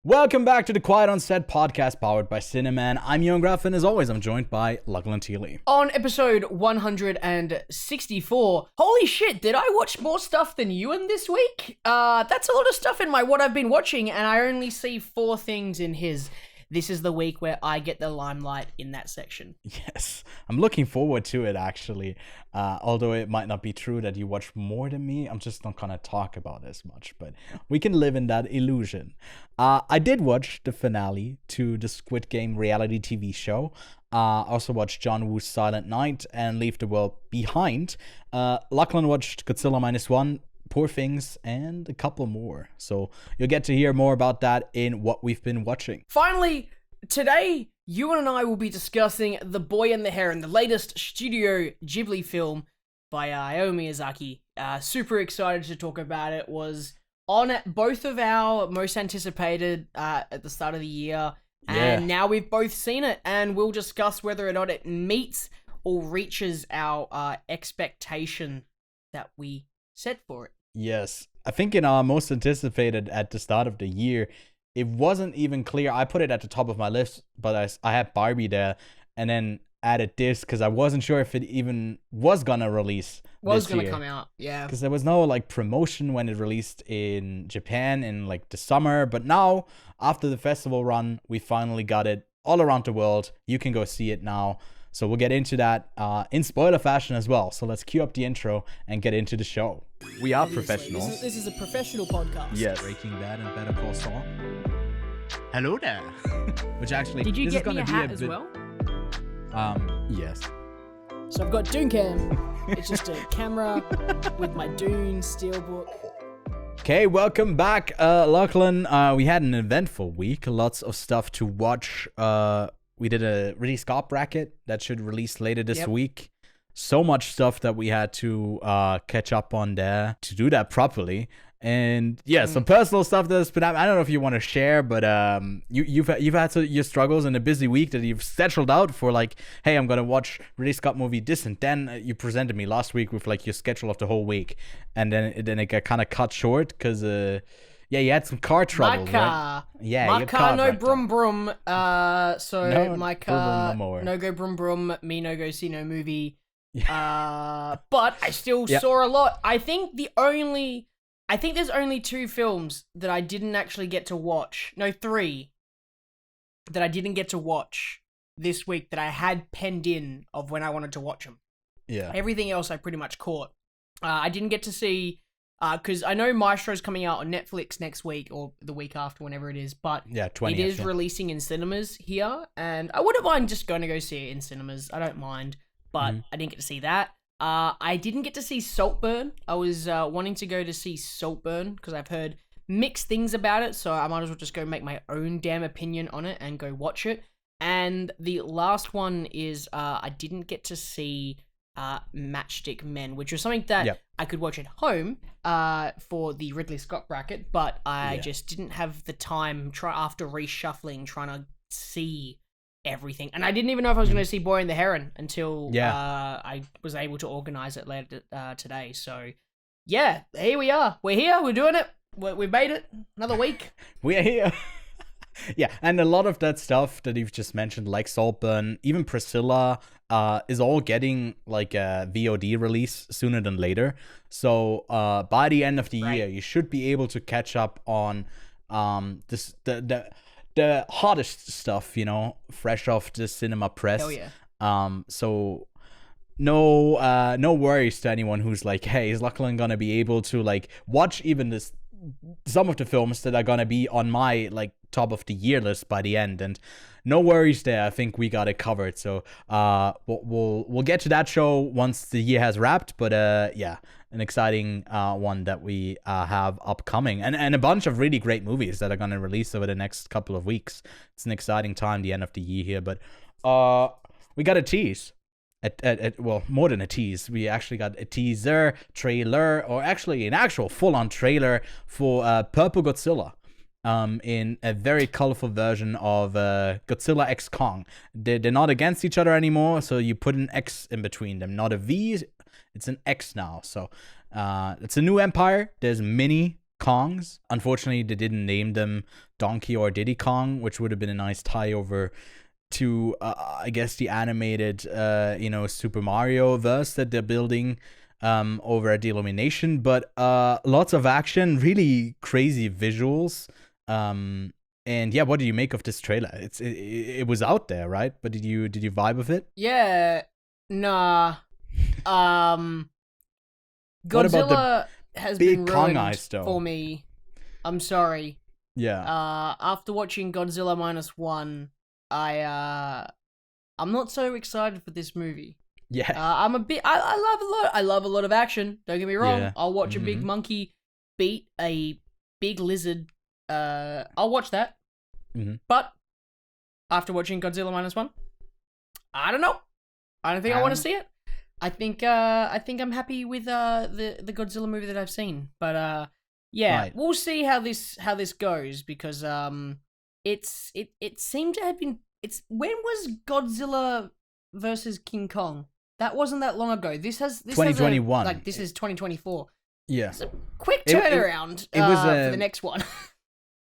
Welcome back to the Quiet on Set podcast powered by Cineman. I'm Ewan and as always, I'm joined by Lachlan. On episode 164, holy shit, did I watch more stuff than Ewan this week? That's a lot of stuff in my what I've been watching, and I only see 4 things in his. This is the week where I get the limelight in that section. Yes, I'm looking forward to it actually. Although it might not be true that you watch more than me, I'm just not gonna talk about as much, but we can live in that illusion. I did watch the finale to the Squid Game reality TV show. Also watched John Woo's Silent Night and Leave the World Behind. Lachlan watched Godzilla Minus One, Poor Things, and a couple more. So you'll get to hear more about that in what we've been watching. Finally, today, Ewan and I will be discussing The Boy and the Heron, the latest Studio Ghibli film by Hayao Miyazaki. Super excited to talk about it. Was on both of our most anticipated at the start of the year. And now we've both seen it, and we'll discuss whether or not it meets or reaches our expectation that we set for it. Yes, I think in our most anticipated at the start of the year, it wasn't even clear. I put it at the top of my list, but I had Barbie there and then added this because I wasn't sure if it even was gonna release Was this gonna year. come out, yeah. Because there was no like promotion when it released in Japan in like the summer, but now after the festival run, we finally got it all around the world. You can go see it now. So we'll get into that in spoiler fashion as well. So let's cue up the intro and get into the show. We are professionals. This is a professional podcast. Yes. Breaking Bad and Better Call Saul. Hello there. Which actually, Did you this get is gonna me a be hat a as bit, well? Yes. So I've got Dooncam. It's just a camera with my Dune steelbook. Okay, welcome back, Lachlan. We had an eventful week. Lots of stuff to watch. We did a Ridley Scott bracket that should release later this week. So much stuff that we had to catch up on there to do that properly. And yeah, some personal stuff that's been happening. I don't know if you want to share, but you've had your struggles in a busy week that you've settled out for, like, hey, I'm gonna watch Ridley Scott movie this, and then you presented me last week with like your schedule of the whole week, and then it got kind of cut short because yeah, you had some car trouble. My car. Right? Yeah, my your car no wrecked brum up. brum. So No my brum brum car no more. no go brum brum. Me no go see no movie. But I still Yep. saw a lot. I think there's only 2 films that I didn't actually get to watch. No, 3 that I didn't get to watch this week that I had penned in of when I wanted to watch them. Yeah. Everything else I pretty much caught. I didn't get to see, because I know Maestro's coming out on Netflix next week or the week after, whenever it is, but Yeah, 20th. it is yeah. releasing in cinemas here, and I wouldn't mind just going to go see it in cinemas. I don't mind, but I didn't get to see that. I didn't get to see Saltburn. I was wanting to go to see Saltburn because I've heard mixed things about it, so I might as well just go make my own damn opinion on it and go watch it. And the last one is I didn't get to see Matchstick Men, which was something that I could watch at home for the Ridley Scott bracket, but I just didn't have the time after reshuffling trying to see everything. And I didn't even know if I was going to see Boy and the Heron until I was able to organize it later today. So yeah, here we are. We're here. We're doing it. We've made it. Another week. We're here. Yeah, and a lot of that stuff that you've just mentioned, like Saltburn, even Priscilla, is all getting like a VOD release sooner than later. So by the end of the year, you should be able to catch up on the hottest stuff, you know, fresh off the cinema press. Hell yeah. So no worries to anyone who's like, hey, is Lachlan gonna be able to like watch even some of the films that are gonna be on my like top of the year list by the end? And no worries there. I think we got it covered. So we'll get to that show once the year has wrapped. But yeah, an exciting one that we have upcoming, and a bunch of really great movies that are gonna release over the next couple of weeks. It's an exciting time, the end of the year here. But we got a tease. Well, more than a tease, we actually got a teaser trailer, or actually an actual full-on trailer for Purple Godzilla, in a very colorful version of Godzilla x Kong. They're not against each other anymore, so you put an X in between them, not a V. It's an X now. So it's a new empire. There's many Kongs. Unfortunately, they didn't name them Donkey or Diddy Kong, which would have been a nice tie over to, I guess, the animated, Super Mario verse that they're building over at the Illumination. But lots of action, really crazy visuals. And yeah, what do you make of this trailer? It was out there, right? But did you vibe with it? Yeah, nah. What about Godzilla has big been Kong ruined eyes, though? for me. I'm sorry. Yeah. After watching Godzilla Minus One, I'm not so excited for this movie. Yeah. I'm a bit. I love a lot of action. Don't get me wrong. Yeah. I'll watch a big Mhm. monkey beat a big lizard. I'll watch that. Mhm. But after watching Godzilla Minus One, I don't know. I don't think I want to see it. I think I'm happy with the Godzilla movie that I've seen. But yeah, Right. we'll see how this goes because it seemed to have been. When was Godzilla versus King Kong? That wasn't that long ago. This 2021. This is 2024. Yeah. It's a quick It- turnaround it was for the next one.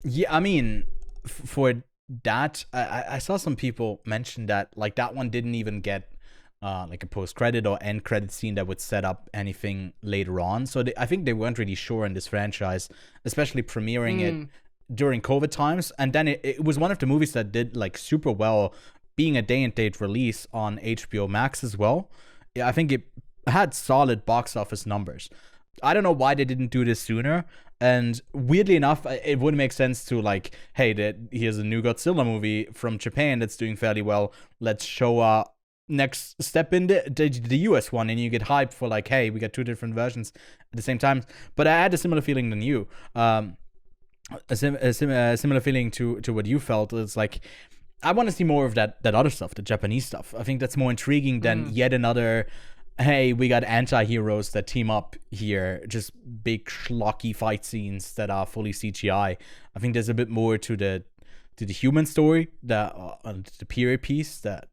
Yeah, I mean, for that, I saw some people mention that like that one didn't even get like a post credit or end credit scene that would set up anything later on. So I think they weren't really sure in this franchise, especially premiering it during COVID times. And then it was one of the movies that did like super well, being a day and date release on HBO Max as well. Yeah, I think it had solid box office numbers. I don't know why they didn't do this sooner. And weirdly enough, it would make sense to like, hey, here's a new Godzilla movie from Japan that's doing fairly well. Let's show next step in the US one, and you get hyped for like, hey, we got two different versions at the same time. But I had a similar feeling than you. A similar feeling to what you felt. It's like, I want to see more of that other stuff, the Japanese stuff. I think that's more intriguing than yet another. Hey, we got anti-heroes that team up here, just big schlocky fight scenes that are fully CGI. I think there's a bit more to the human story, the period piece that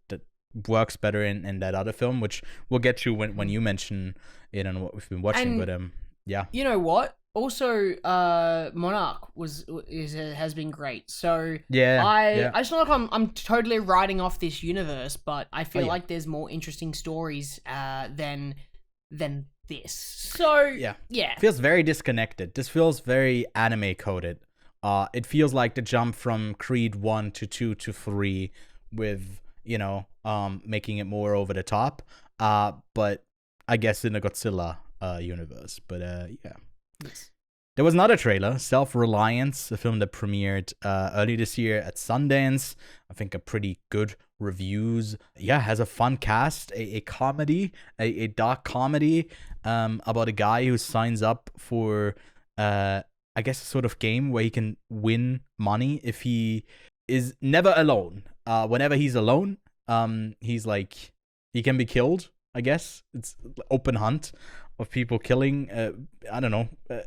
works better in that other film, which we'll get to when you mention it and what we've been watching. And but yeah. You know what? Also, Monarch has been great. So I just feel like I'm totally writing off this universe, but I feel like there's more interesting stories than this. So yeah, it feels very disconnected. This feels very anime coded. It feels like the jump from Creed 1 to 2 to 3 with making it more over the top. But I guess in the Godzilla universe. But yeah. Yes. There was another trailer, Self-Reliance, a film that premiered early this year at Sundance. I think a pretty good reviews. Yeah, has a fun cast, a comedy, a dark comedy about a guy who signs up for, I guess, a sort of game where he can win money if he is never alone. Whenever he's alone, he's like, he can be killed, I guess. It's open hunt of people killing,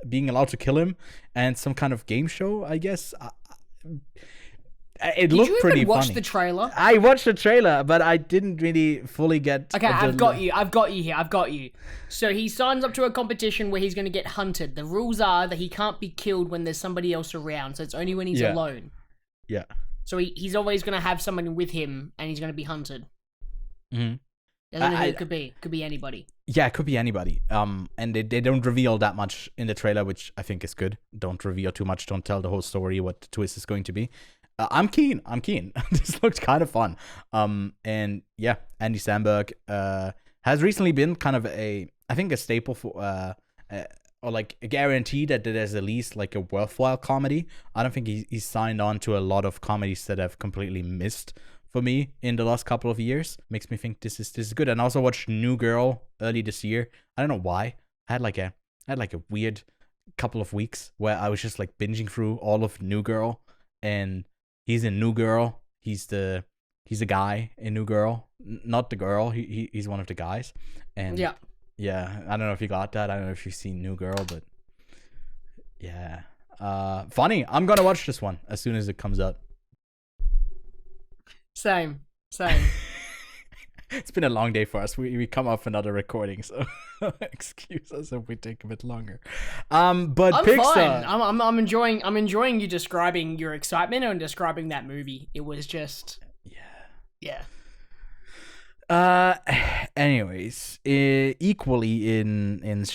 being allowed to kill him, and some kind of game show, I guess. It looked pretty funny. Did you even watch the trailer? I watched the trailer, but I didn't really fully get... Okay, I've got you here. So he signs up to a competition where he's going to get hunted. The rules are that he can't be killed when there's somebody else around, so it's only when he's alone. Yeah. So he's always going to have someone with him, and he's going to be hunted. Mm-hmm. I don't know who it could be. Could be anybody. Yeah, it could be anybody. And they don't reveal that much in the trailer, which I think is good. Don't reveal too much. Don't tell the whole story, what the twist is going to be. I'm keen. This looks kind of fun. And yeah, Andy Samberg has recently been kind of a staple for or like a guarantee that there's at least like a worthwhile comedy. I don't think he's signed on to a lot of comedies that have completely missed for me in the last couple of years. Makes me think this is good. And I also watched New Girl early this year. I don't know why. I had like a weird couple of weeks where I was just like binging through all of New Girl, and he's in New Girl. He's a guy in New Girl, not the girl. He's one of the guys. And yeah, I don't know if you got that. I don't know if you've seen New Girl, but yeah, funny. I'm gonna watch this one as soon as it comes out. Same. It's been a long day for us. We come off another recording, so excuse us if we take a bit longer. But I'm Pixar. fine. I'm enjoying you describing your excitement and describing that movie. It was just yeah. Anyways, equally in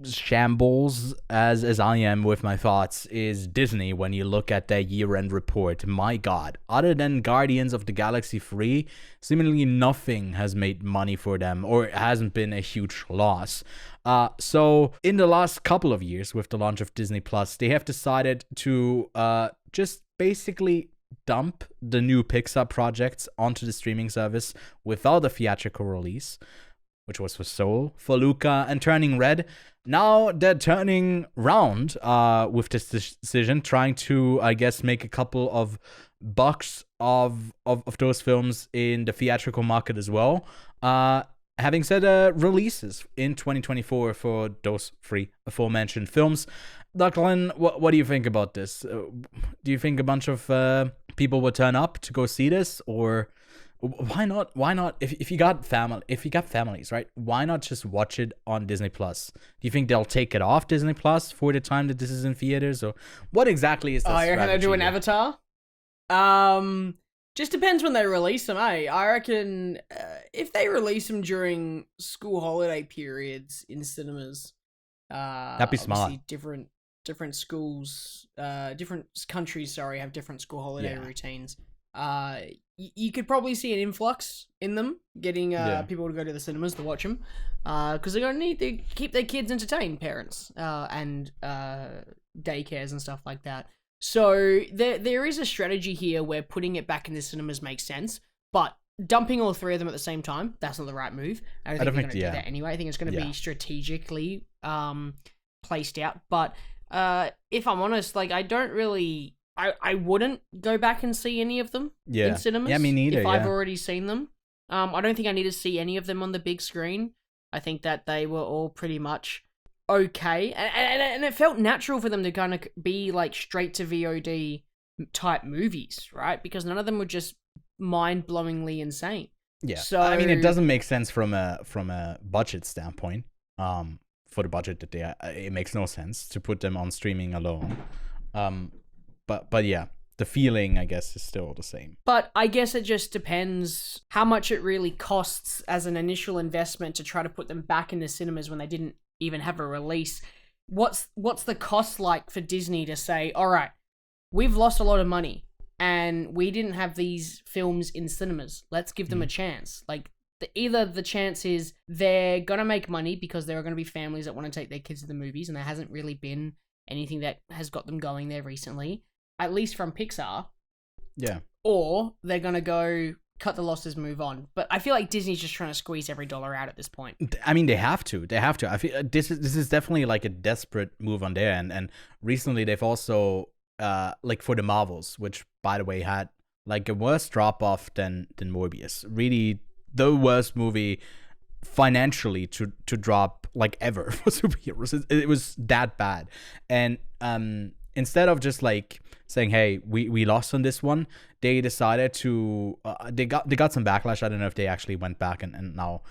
shambles as I am with my thoughts is Disney. When you look at their year-end report, my God, other than Guardians of the Galaxy 3, seemingly nothing has made money for them, or it hasn't been a huge loss. So in the last couple of years, with the launch of Disney Plus, they have decided to just basically dump the new Pixar projects onto the streaming service without a theatrical release, which was for Soul, for Luca, and Turning Red. Now they're turning round with this decision, trying to, I guess, make a couple of bucks of those films in the theatrical market as well. Having said releases in 2024 for those three aforementioned films. Lachlan, what do you think about this? Do you think a bunch of people will turn up to go see this, or why not? Why not? If you got families, right? Why not just watch it on Disney Plus? Do you think they'll take it off Disney Plus for the time that this is in theaters, or what exactly is this? Oh, you're gonna do an Avatar? Just depends when they release them, eh? I reckon if they release them during school holiday periods in cinemas, that'd be smart. Different schools, different countries, sorry, have different school holiday routines. You could probably see an influx in them, getting people to go to the cinemas to watch them, because they're gonna need to keep their kids entertained, parents, and daycares and stuff like that. So there is a strategy here where putting it back in the cinemas makes sense, but dumping all three of them at the same time, that's not the right move. I don't think they're going to do that anyway. I think it's going to be strategically placed out. But if I'm honest, like, I don't really... I wouldn't go back and see any of them in cinemas. Yeah, me neither, if I've already seen them. I don't think I need to see any of them on the big screen. I think that they were all pretty much okay. And it felt natural for them to kind of be, like, straight to VOD type movies, right? Because none of them were just mind-blowingly insane. Yeah. So I mean, it doesn't make sense from a budget standpoint. For the budget that it makes no sense to put them on streaming alone. But yeah, the feeling, I guess, is still the same. But I guess it just depends how much it really costs as an initial investment to try to put them back in the cinemas when they didn't even have a release. What's the cost like for Disney to say, all right, we've lost a lot of money and we didn't have these films in cinemas. Let's give them a chance. Like, either the chance is they're going to make money because there are going to be families that want to take their kids to the movies, and there hasn't really been anything that has got them going there recently, at least from Pixar. Yeah. Or they're going to go cut the losses, move on. But I feel like Disney's just trying to squeeze every dollar out at this point. I mean, they have to. I feel this is definitely like a desperate move on their end. And recently they've also like for the Marvels, which by the way had like a worse drop off than Morbius. Really, the worst movie financially to drop like ever for superheroes. It was that bad. And instead of just like saying, hey, we lost on this one, they decided to they got some backlash. I don't know if they actually went back and now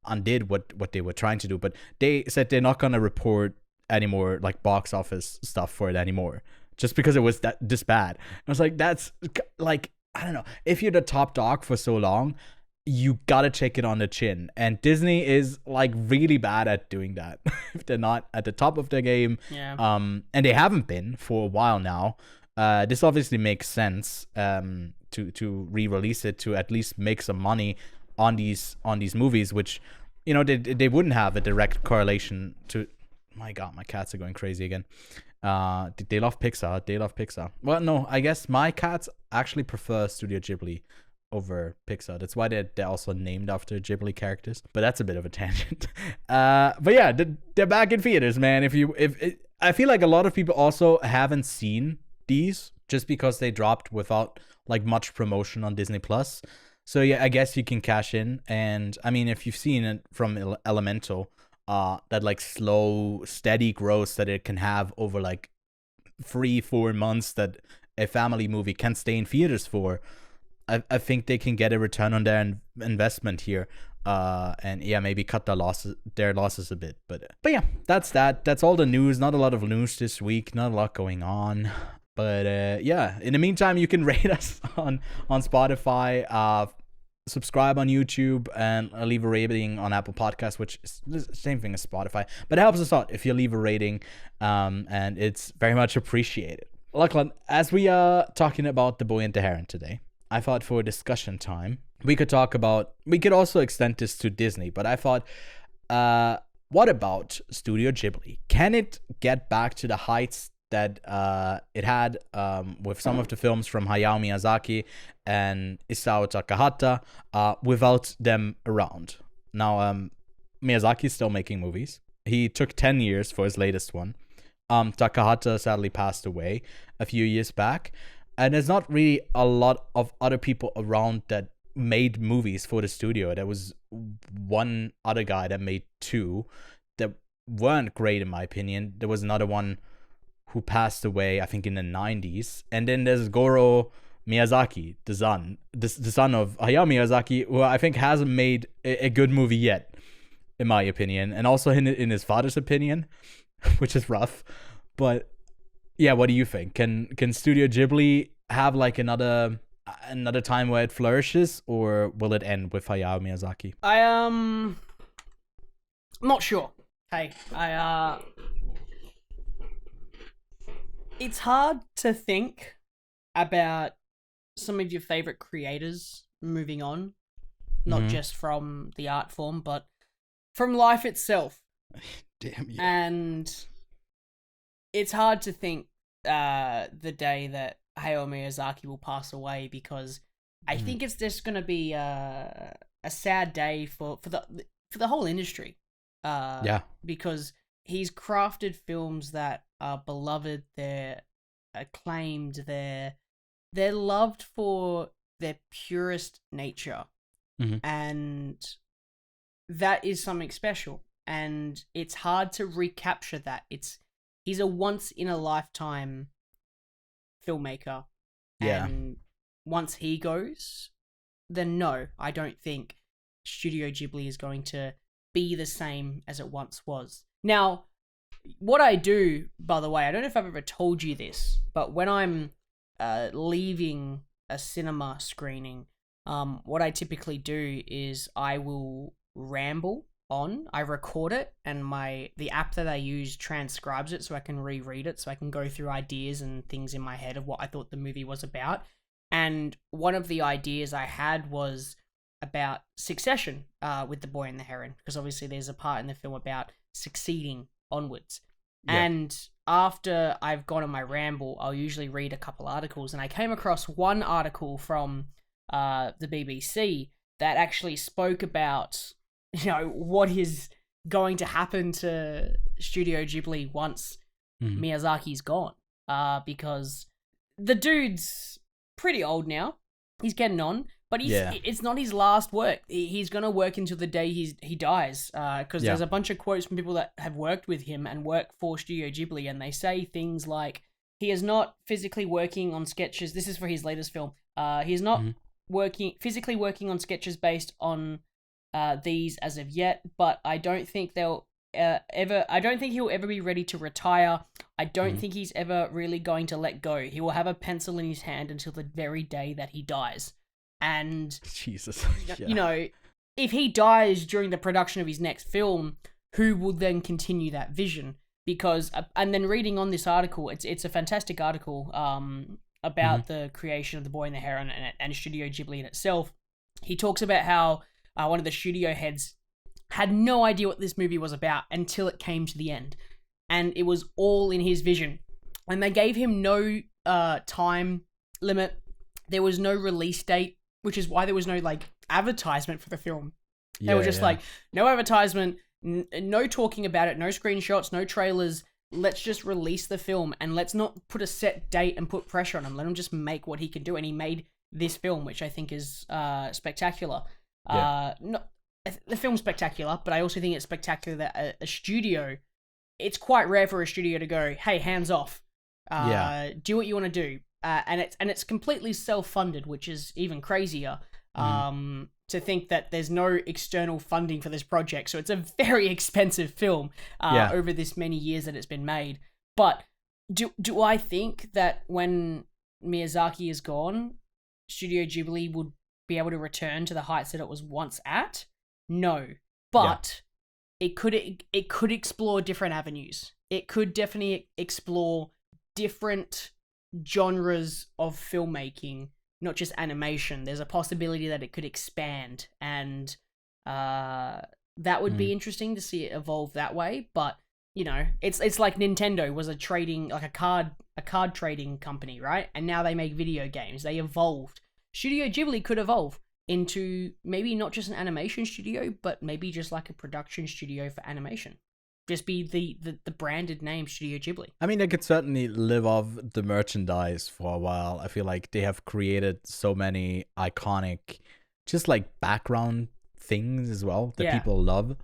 undid what they were trying to do, but they said they're not gonna report any more like box office stuff for it anymore, just because it was this bad. I was like, that's like, I don't know, if you're the top dog for so long, you gotta take it on the chin, and Disney is like really bad at doing that. If they're not at the top of their game, and they haven't been for a while now. This obviously makes sense to re-release it, to at least make some money on these movies, which, you know, they wouldn't have a direct correlation to. My God, my cats are going crazy again. They love Pixar. They love Pixar. Well, no, I guess my cats actually prefer Studio Ghibli over Pixar. That's why they're also named after Ghibli characters. But that's a bit of a tangent. But yeah, they're back in theaters, man. I feel like a lot of people also haven't seen these just because they dropped without like much promotion on Disney Plus. So yeah, I guess you can cash in. And I mean, if you've seen it from Elemental, that like slow, steady growth that it can have over like 3-4 months that a family movie can stay in theaters for, I think they can get a return on their investment here. And yeah, maybe cut their losses a bit. But yeah, that's that. That's all the news. Not a lot of news this week. Not a lot going on. But yeah, in the meantime, you can rate us on Spotify. Subscribe on YouTube and leave a rating on Apple Podcasts, which is the same thing as Spotify. But it helps us out if you leave a rating, and it's very much appreciated. Lachlan, as we are talking about The Boy and the Heron today, I thought for discussion time, we could also extend this to Disney, but I thought, what about Studio Ghibli? Can it get back to the heights that it had with some of the films from Hayao Miyazaki and Isao Takahata without them around? Now, Miyazaki is still making movies. He took 10 years for his latest one. Takahata sadly passed away a few years back. And there's not really a lot of other people around that made movies for the studio. There was one other guy that made 2 that weren't great in my opinion. There was another one who passed away, I think, in the 90s. And then there's Goro Miyazaki, the son of Hayao Miyazaki, who I think hasn't made a good movie yet, in my opinion. And also in his father's opinion, which is rough. But yeah, what do you think? Can Studio Ghibli have like another time where it flourishes, or will it end with Hayao Miyazaki? I'm not sure. Hey, it's hard to think about some of your favorite creators moving on, not just from the art form, but from life itself. Damn you. And it's hard to think the day that Hayao Miyazaki will pass away, because I think it's just going to be a sad day for the whole industry. Because he's crafted films that are beloved, they're acclaimed, they're loved for their purest nature, and that is something special. And it's hard to recapture that. He's a once in a lifetime filmmaker. Yeah. And once he goes, then no, I don't think Studio Ghibli is going to be the same as it once was. Now, what I do, by the way, I don't know if I've ever told you this, but when I'm leaving a cinema screening, what I typically do is I will ramble on. I record it, and the app that I use transcribes it so I can reread it, so I can go through ideas and things in my head of what I thought the movie was about. And one of the ideas I had was about succession with The Boy and the Heron, because obviously there's a part in the film about succeeding onwards. Yeah. And after I've gone on my ramble, I'll usually read a couple articles, and I came across one article from the BBC that actually spoke about, what is going to happen to Studio Ghibli once Miyazaki's gone. Because the dude's pretty old now. He's getting on, but it's not his last work. He's going to work until the day he dies. Because there's a bunch of quotes from people that have worked with him and work for Studio Ghibli, and they say things like, he is not physically working on sketches. This is for his latest film. He is not physically working on sketches based on these as of yet, but I don't think he'll ever be ready to retire. I don't think he's ever really going to let go. He will have a pencil in his hand until the very day that he dies. And Jesus, if he dies during the production of his next film, who will then continue that vision? Because and then reading on this article, it's a fantastic article about the creation of The Boy and the Heron and Studio Ghibli in itself. He talks about how one of the studio heads had no idea what this movie was about until it came to the end. And it was all in his vision. And they gave him no time limit. There was no release date, which is why there was no advertisement for the film. They were just no advertisement, no talking about it, no screenshots, no trailers. Let's just release the film, and let's not put a set date and put pressure on him. Let him just make what he can do. And he made this film, which I think is spectacular. The film's spectacular, but I also think it's spectacular that a studio, it's quite rare for a studio to go, hey, hands off. Do what you want to do. and it's completely self-funded, which is even crazier. To think that there's no external funding for this project, so it's a very expensive film over this many years that it's been made. But do I think that when Miyazaki is gone, Studio Ghibli would be able to return to the heights that it was once at? No, but it could explore different avenues. It could definitely explore different genres of filmmaking, not just animation. There's a possibility that it could expand, and that would be interesting to see it evolve that way. But it's like Nintendo was a card trading company, right? And now they make video games. They evolved. Studio Ghibli could evolve into maybe not just an animation studio, but maybe just like a production studio for animation. Just be the branded name Studio Ghibli. I mean, they could certainly live off the merchandise for a while. I feel like they have created so many iconic, just like background things as well that people love.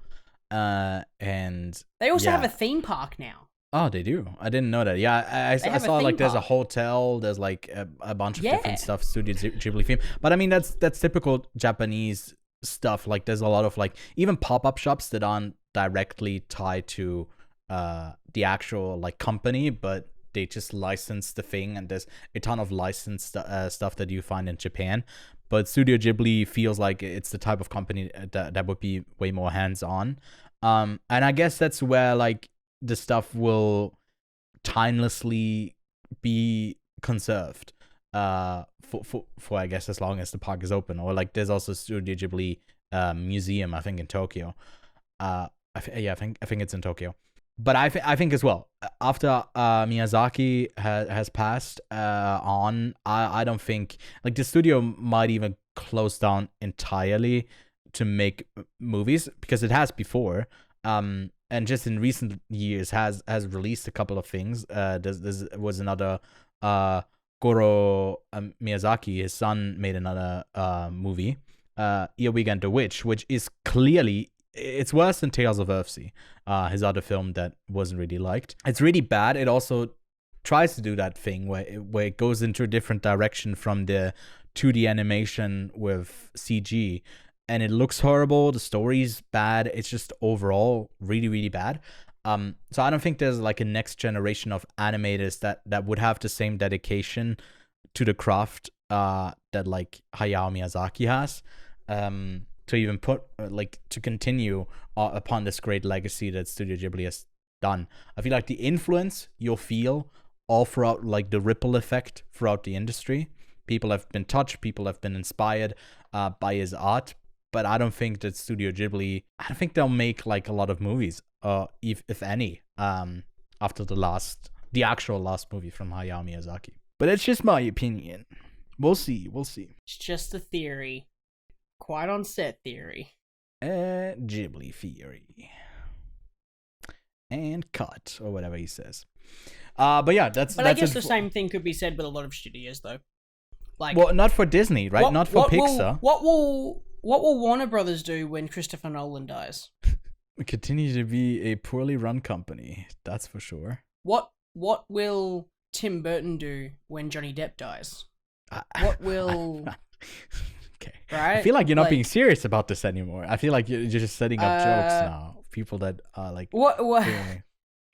And they also have a theme park now. Oh, they do. I didn't know that. Yeah, I saw like there's a hotel. There's like a bunch of different stuff, Studio Ghibli theme. But I mean, that's typical Japanese stuff. Like there's a lot of like even pop-up shops that aren't directly tied to the actual like company, but they just license the thing, and there's a ton of licensed stuff that you find in Japan. But Studio Ghibli feels like it's the type of company that would be way more hands-on. And I guess that's where like the stuff will timelessly be conserved for I guess as long as the park is open. Or like there's also Studio Ghibli museum, I think, in Tokyo. I think it's in Tokyo. But I think as well, after Miyazaki has passed on, I don't think like the studio might even close down entirely to make movies, because it has before. And just in recent years has released a couple of things. There was another Goro Miyazaki, his son, made another movie, Earwig and the Witch, which is clearly, it's worse than Tales of Earthsea, his other film that wasn't really liked. It's really bad. It also tries to do that thing where it goes into a different direction from the 2D animation with CG, and it looks horrible. The story's bad. It's just overall really, really bad. So I don't think there's like a next generation of animators that would have the same dedication to the craft that like Hayao Miyazaki has, to even put to continue upon this great legacy that Studio Ghibli has done. I feel like the influence you'll feel all throughout, like the ripple effect throughout the industry. People have been touched. People have been inspired by his art. But I don't think that Studio Ghibli, I don't think they'll make like a lot of movies, if any, after the actual last movie from Hayao Miyazaki. But it's just my opinion. We'll see. It's just a theory. Quite on set theory. Ghibli theory. And cut, or whatever he says. But yeah, that's. But I guess the same thing could be said with a lot of studios, though. Like, well, not for Disney, right? Not for Pixar. What will Warner Brothers do when Christopher Nolan dies? We continue to be a poorly run company, that's for sure. What will Tim Burton do when Johnny Depp dies? What will... Okay. Right? I feel like you're not being serious about this anymore. I feel like you're just setting up jokes now. People that are like... What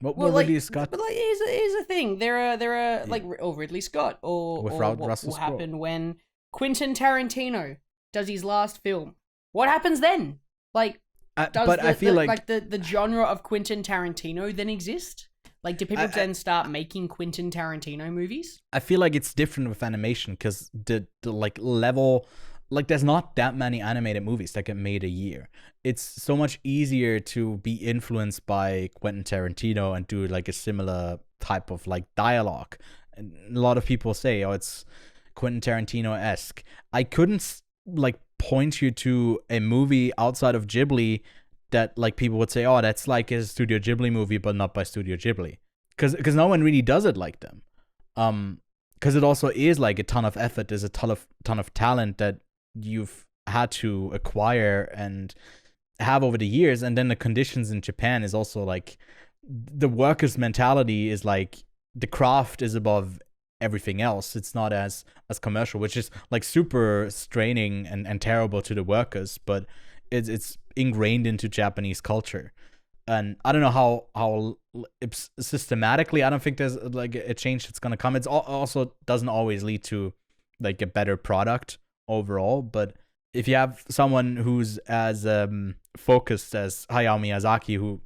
Ridley Scott... But like, here's the thing. There are like, Ridley Scott, or what will happen when Quentin Tarantino does his last film. What happens then? Like, I feel like the genre of Quentin Tarantino then exist? Like, do people then start making Quentin Tarantino movies? I feel like it's different with animation, because the like level, like there's not that many animated movies that get made a year. It's so much easier to be influenced by Quentin Tarantino and do like a similar type of like dialogue. And a lot of people say, oh, it's Quentin Tarantino-esque. I couldn't like point you to a movie outside of Ghibli that like people would say, oh, that's like a Studio Ghibli movie, but not by Studio Ghibli, because no one really does it like them. Because it also is like a ton of effort. There's a ton of talent that you've had to acquire and have over the years, and then the conditions in Japan is also like the workers' mentality is like the craft is above everything else. It's not as commercial, which is like super straining and terrible to the workers, but it's ingrained into Japanese culture. And I don't know how systematically, I don't think there's like a change that's gonna come. It's also doesn't always lead to like a better product overall. But if you have someone who's as focused as Hayao Miyazaki, who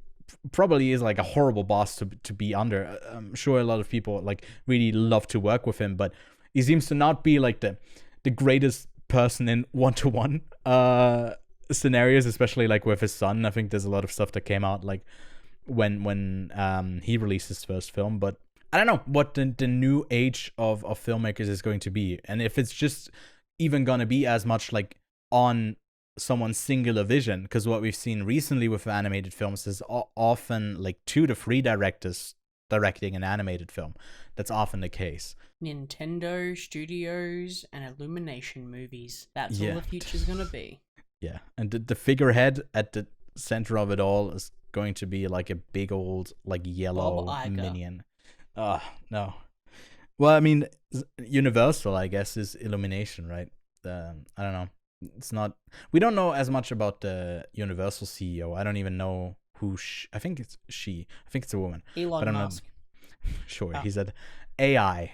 probably is like a horrible boss to be under, I'm sure a lot of people like really love to work with him, but he seems to not be like the greatest person in one-to-one scenarios, especially like with his son. I think there's a lot of stuff that came out like when he released his first film, but I don't know what the new age of filmmakers is going to be, and if it's just even gonna be as much like on someone's singular vision, because what we've seen recently with animated films is often like 2 to 3 directors directing an animated film. That's often the case. Nintendo Studios and Illumination movies. That's all the future's gonna be. Yeah, and the figurehead at the center of it all is going to be like a big old like yellow minion. No. Well, I mean, Universal, I guess, is Illumination, right? I don't know. It's not. We don't know as much about the Universal CEO. I don't even know who. I think it's she. I think it's a woman. Elon Musk. Sure, he said AI.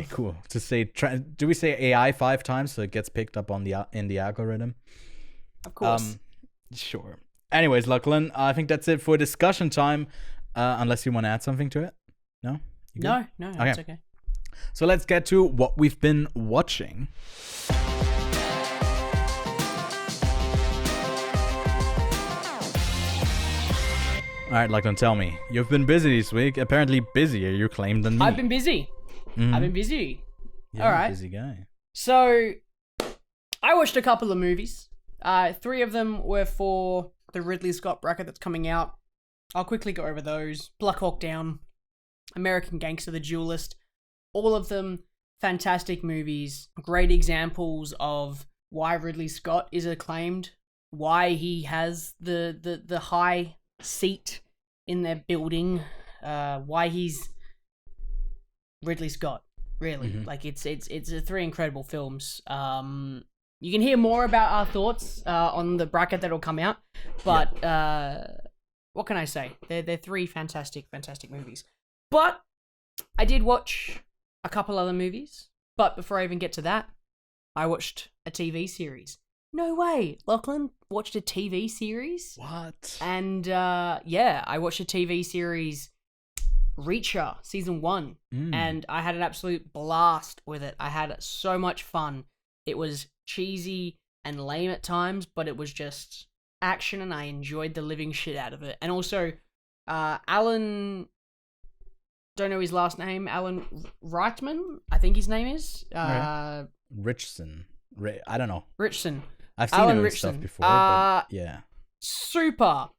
Cool. To say, do we say AI 5 times so it gets picked up on in the algorithm? Of course. Sure. Anyways, Lachlan, I think that's it for discussion time. Unless you want to add something to it. No. No, it's okay. So let's get to what we've been watching. All right, Lachlan, tell me. You've been busy this week. Apparently busier, you claim, than me. I've been busy. Mm-hmm. I've been busy. Yeah, all right. Busy guy. So, I watched a couple of movies. 3 of them were for the Ridley Scott bracket that's coming out. I'll quickly go over those. Black Hawk Down, American Gangster, The Duelist. All of them fantastic movies. Great examples of why Ridley Scott is acclaimed. Why he has the high seat in their building. Why he's Ridley Scott. Really. Mm-hmm. Like it's 3 incredible films. You can hear more about our thoughts on the bracket that'll come out, but what can I say? They're 3 fantastic movies. But I did watch a couple other movies. But before I even get to that, I watched a TV series. No way, Lachlan watched a TV series. What? And I watched a TV series, Reacher season 1, and I had an absolute blast with it. I had so much fun. It was cheesy and lame at times, but it was just action, and I enjoyed the living shit out of it. And also, Alan, don't know his last name, Alan Reitman, I think his name is. Richson. I don't know. Richson. I've seen him in stuff before, but yeah. Super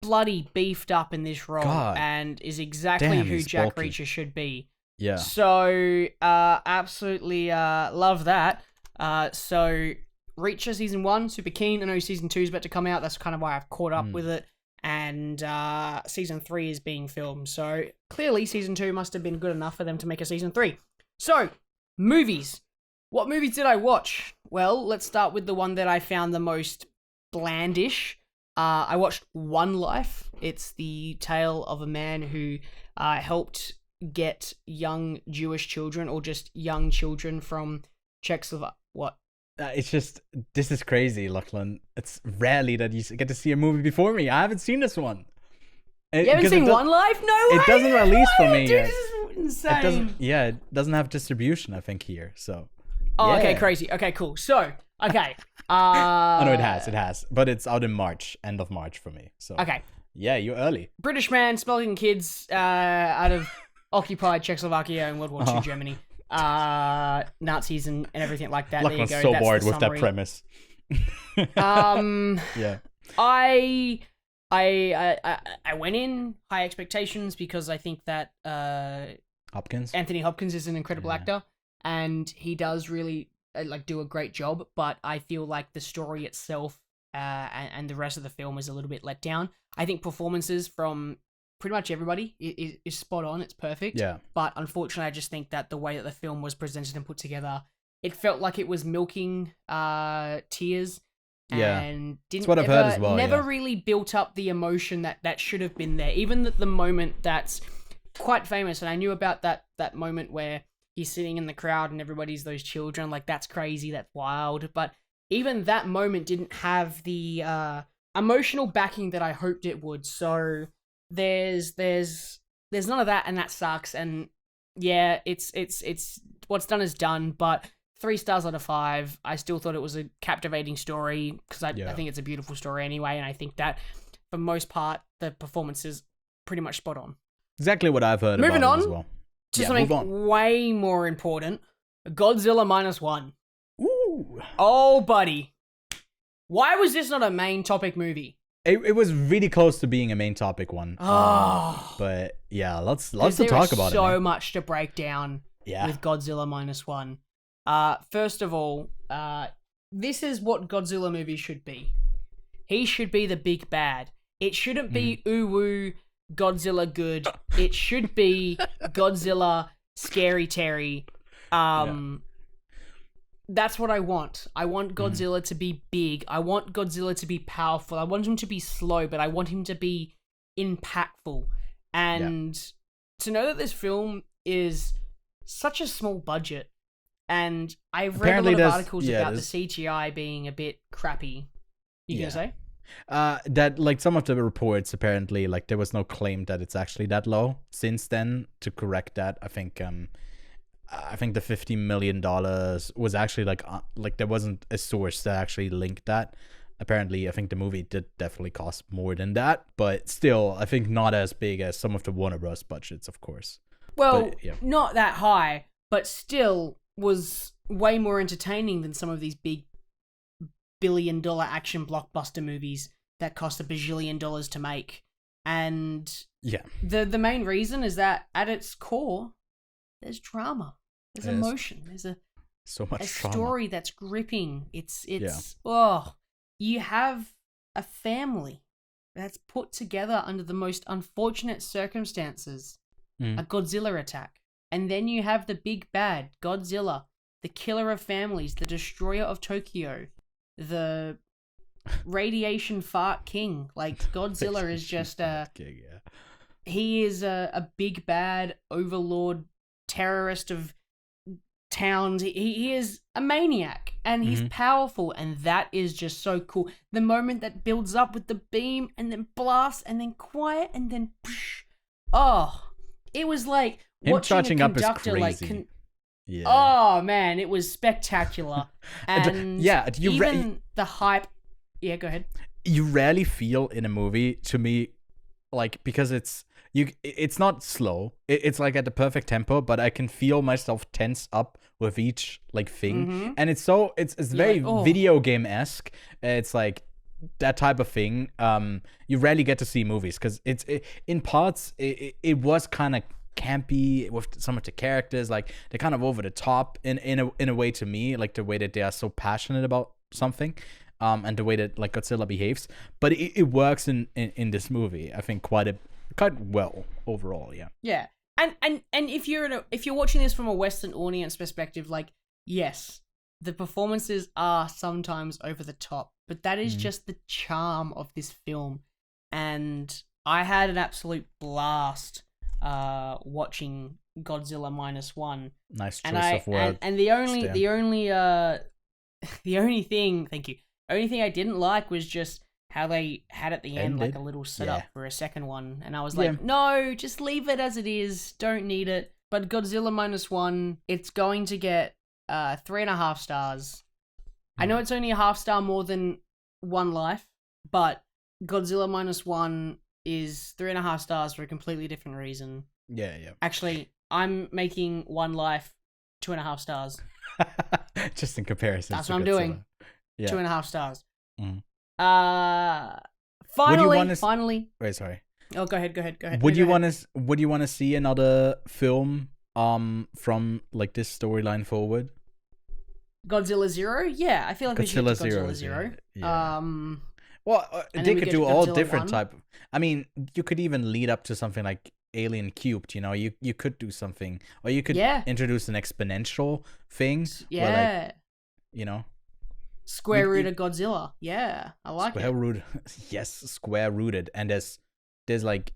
bloody beefed up in this role, and is exactly who Jack Reacher should be. Yeah. So, absolutely love that. So, Reacher season 1, super keen. I know season 2 is about to come out. That's kind of why I've caught up with it. And season 3 is being filmed. So, clearly season 2 must have been good enough for them to make a season 3. So, movies. What movies did I watch? Well, let's start with the one that I found the most blandish. I watched One Life. It's the tale of a man who helped get young Jewish children, or just young children from Czechoslovakia. What? It's just, this is crazy, Lachlan. It's rarely that you get to see a movie before me. I haven't seen this one. You haven't seen One Life? No way! It doesn't release for me yet. This is insane. It doesn't have distribution, I think, here, so... Oh, yeah. Okay, crazy. Okay, cool. So, okay. Oh, no, it has. But it's out in March, end of March for me. So okay. Yeah, you're early. British man smuggling kids out of occupied Czechoslovakia and World War II Germany. Nazis and everything like that. Lachlan's so bored with that premise. Yeah. I went in high expectations because I think that Anthony Hopkins is an incredible actor. And he does really do a great job, but I feel like the story itself and the rest of the film is a little bit let down. I think performances from pretty much everybody is spot on. It's perfect. Yeah. But unfortunately, I just think that the way that the film was presented and put together, it felt like it was milking tears. Yeah. And didn't That's what I've heard as well, never yeah. really built up the emotion that should have been there. Even the moment that's quite famous, and I knew about that moment where he's sitting in the crowd and everybody's those children, like that's crazy, that's wild. But even that moment didn't have the emotional backing that I hoped it would. So there's none of that, and that sucks. And yeah, it's what's done is done. But 3 stars out of 5. I still thought it was a captivating story because I think it's a beautiful story anyway, and I think that for most part the performance is pretty much spot on. Exactly what I've heard Moving about on it as well. to something way more important. Godzilla Minus One. Ooh. Oh, buddy. Why was this not a main topic movie? It was really close to being a main topic one. But yeah, let's to talk about it. There's so much to break down with Godzilla Minus One. First of all, this is what Godzilla movies should be. He should be the big bad. It shouldn't be ooh-woo Godzilla good. It should be Godzilla Scary Terry. That's what I want. I want Godzilla to be big. I want Godzilla to be powerful. I want him to be slow, but I want him to be impactful. And to know that this film is such a small budget, and I've read a lot of articles about the CGI being a bit crappy. You gonna say? That like some of the reports apparently like there was no claim that it's actually that low. Since then, to correct that, I think the $50 million was actually like there wasn't a source that actually linked that. Apparently, I think the movie did definitely cost more than that, but still, I think not as big as some of the Warner Bros. Budgets, of course. Well, not that high, but still was way more entertaining than some of these big billion-dollar action blockbuster movies that cost $1 bajillion to make. And the main reason is that at its core, there's drama, there's emotion, there's so much story that's gripping. It's you have a family that's put together under the most unfortunate circumstances, a Godzilla attack, and then you have the big bad Godzilla, the killer of families, the destroyer of Tokyo, the radiation fart king. Like Godzilla is just he is a big bad overlord, terrorist of towns. He is a maniac, and he's powerful, and that is just so cool. The moment that builds up with the beam and then blast and then quiet and then it was like him watching charging a up is conductor crazy. Oh man, it was spectacular. And even the hype. Yeah, go ahead. You rarely feel in a movie, to me, like, because it's not slow. It's like at the perfect tempo, but I can feel myself tense up with each like thing, and it's very video game-esque. It's like that type of thing. You rarely get to see movies because in parts it was kind of campy with some of the characters. Like they're kind of over the top in a way to me, like the way that they are so passionate about something. And the way that like Godzilla behaves, but it works in this movie, I think, quite well overall. Yeah. And if you're watching this from a Western audience perspective, like yes, the performances are sometimes over the top, but that is just the charm of this film. And I had an absolute blast watching Godzilla Minus One. Nice choice of word. And the only thing, thank you. Only thing I didn't like was just how they had at the end like a little setup for a second one, and I was like, no, just leave it as it is. Don't need it. But Godzilla Minus One, it's going to get 3.5 stars. I know it's only a half star more than One Life, but Godzilla Minus One is 3.5 stars for a completely different reason. Yeah. Actually, I'm making One Life 2.5 stars. Just in comparison. That's what I'm doing. 2.5 stars. Finally. Wait, sorry. Oh, go ahead. Would you want to see another film from like this storyline forward? Godzilla Zero? Yeah, I feel like we should get to Godzilla Zero. Zero. Yeah. Well, And they then we could get do to all Godzilla different 1. type. I mean, you could even lead up to something like Alien Cubed. You know, you could do something, or you could Yeah. introduce an exponential thing. Yeah. Where, like, you know, Square root of Godzilla. Yeah, I like square it. rooted. Yes, square rooted. And there's like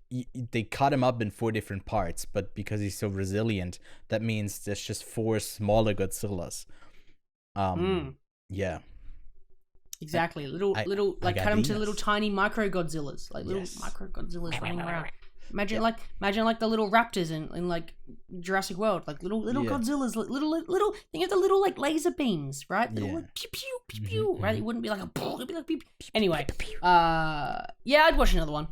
they cut him up in 4 different parts, but because he's so resilient, that means there's just 4 smaller Godzillas. Yeah. Exactly. Little I like got cut them to these. little tiny micro Godzillas, like little Yes. micro Godzillas running around. Imagine like the little raptors in like Jurassic World, like little Yeah. Godzillas, like little. Think of the little like laser beams, right? The Yeah. little, like, pew pew pew pew, right? mhm. It wouldn't be like a it'd be like pew, pew. Anyway, yeah, I'd watch another one.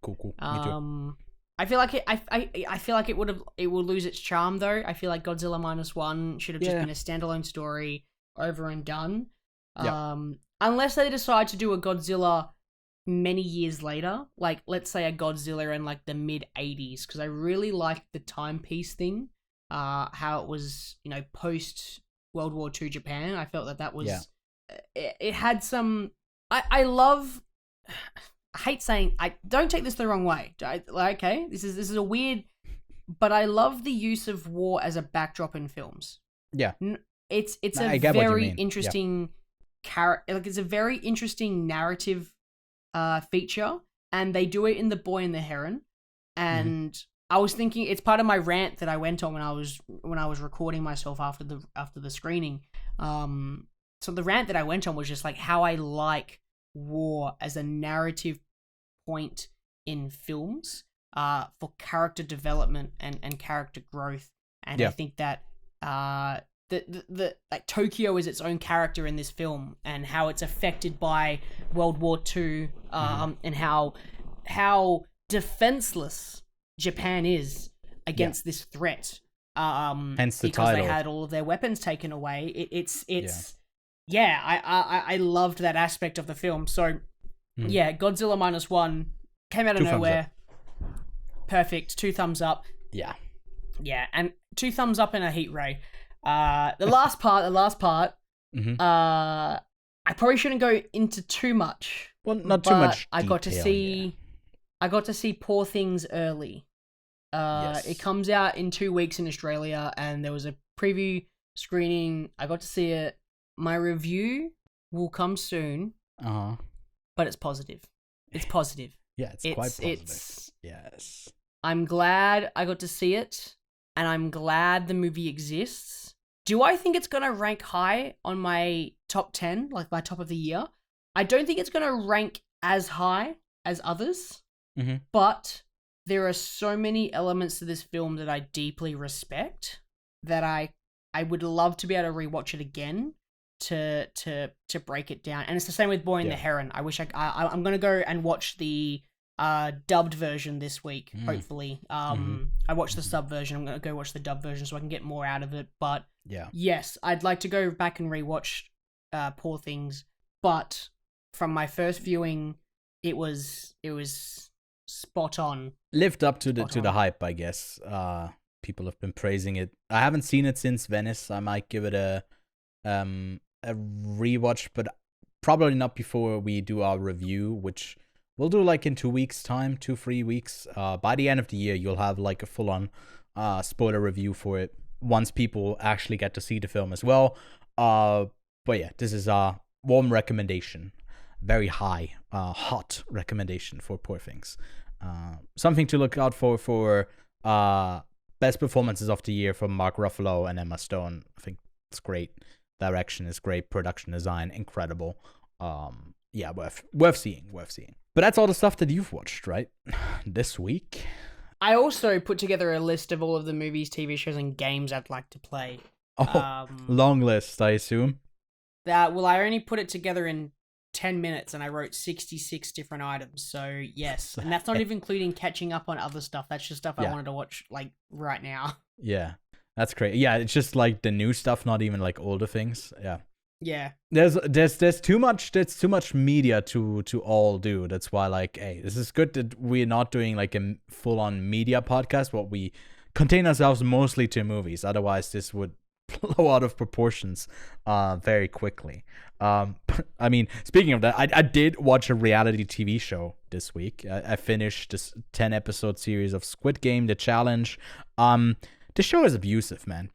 Cool. Me too. I feel like I feel like it will lose its charm though. I feel like Godzilla Minus One should have just Yeah. been a standalone story, over and done. Yeah. Unless they decide to do a Godzilla many years later, like let's say a Godzilla in like the mid 80s, because I really liked the timepiece thing, how it was, post World War II Japan. I felt that was it had some. I love. I hate saying, I don't take this the wrong way. Okay, this is a weird, but I love the use of war as a backdrop in films. Yeah. It's I a get what you very mean. Yeah. interesting like it's a very interesting narrative feature, and they do it in The Boy and the Heron. And I was thinking, it's part of my rant that I went on when I was recording myself after the screening. So the rant that I went on was just like how I like war as a narrative point in films, for character development and character growth. And I think that the like Tokyo is its own character in this film, and how it's affected by World War II, and how defenseless Japan is against this threat. Hence the because title. they had all of their weapons taken away. I loved that aspect of the film. So yeah, Godzilla Minus One came out of 2 thumbs nowhere. Perfect. 2 thumbs up. Yeah. Yeah, and 2 thumbs up in a heat ray. The last part, I probably shouldn't go into too much. Well, not too but much. I got to detail, see I got to see Poor Things early. Yes. It comes out in 2 weeks in Australia, and there was a preview screening. I got to see it. My review will come soon, but it's positive. It's positive. Yeah, it's quite positive. Yes. I'm glad I got to see it, and I'm glad the movie exists. Do I think it's going to rank high on my top 10, like my top of the year? I don't think it's going to rank as high as others, but there are so many elements to this film that I deeply respect that I would love to be able to rewatch it again to break it down. And it's the same with Boy and the Heron. I wish I'm going to go and watch the dubbed version this week, hopefully. I watched the sub version. I'm going to go watch the dub version so I can get more out of it. But yes, I'd like to go back and rewatch Poor Things. But from my first viewing, it was spot on. Lived up to the hype, I guess. People have been praising it. I haven't seen it since Venice. I might give it a rewatch, but probably not before we do our review, which we'll do like in 2 weeks' time, 2-3 weeks. By the end of the year, you'll have like a full-on spoiler review for it once people actually get to see the film as well. But yeah, this is a warm recommendation, very high, hot recommendation for Poor Things. Something to look out for best performances of the year from Mark Ruffalo and Emma Stone. I think it's great. Direction is great. Production design, incredible. Yeah, worth seeing. But that's all the stuff that you've watched, right? This week. I also put together a list of all of the movies, TV shows, and games I'd like to play. Long list, I assume. I only put it together in 10 minutes, and I wrote 66 different items. So yes, and that's not even including catching up on other stuff. That's just stuff I wanted to watch like right now. Yeah, that's great. Yeah, it's just like the new stuff, not even like older things. Yeah. Yeah. There's too much media to all do. That's why, like, hey, this is good that we're not doing like a full on media podcast, but we contain ourselves mostly to movies. Otherwise this would blow out of proportions very quickly. I mean, speaking of that, I did watch a reality TV show this week. I finished this 10-episode series of Squid Game, The Challenge. The show is abusive, man.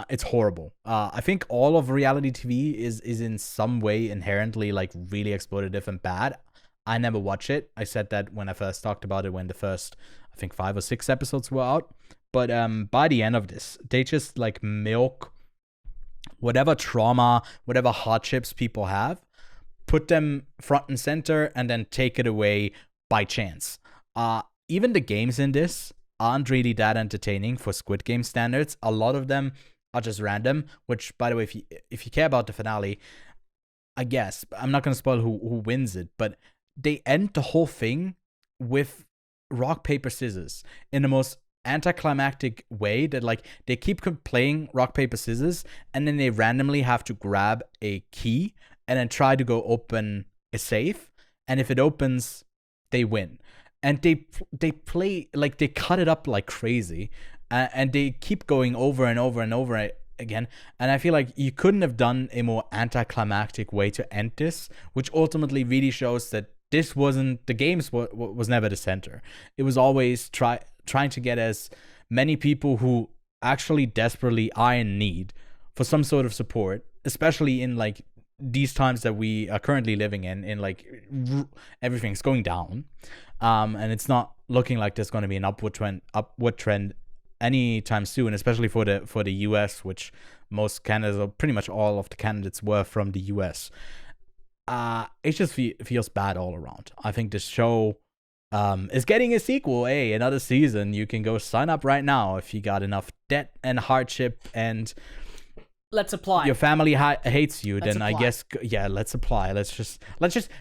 It's horrible. I think all of reality TV is in some way inherently like really exploitative and bad. I never watch it. I said that when I first talked about it when the first, I think 5 or 6 episodes were out. But by the end of this, they just like milk whatever trauma, whatever hardships people have, put them front and center, and then take it away by chance. Even the games in this aren't really that entertaining for Squid Game standards. A lot of them are just random, which, by the way, if you care about the finale, I guess, I'm not going to spoil who wins it, but they end the whole thing with rock, paper, scissors in the most anticlimactic way that like they keep playing rock, paper, scissors, and then they randomly have to grab a key and then try to go open a safe, and if it opens, they win. And they play like they cut it up like crazy, and they keep going over and over and over again. And I feel like you couldn't have done a more anticlimactic way to end this, which ultimately really shows that this wasn't the games was never the center. It was always trying to get as many people who actually desperately are in need for some sort of support, especially in like these times that we are currently living in like everything's going down, and it's not looking like there's going to be an upward trend anytime soon, especially for the US, which most candidates, or pretty much all of the candidates, were from the US. It just feels bad all around. I think this show is getting a sequel. Hey, another season. You can go sign up right now if you got enough debt and hardship and let's apply. Your family hates you. Then I guess, yeah, let's apply. Let's just.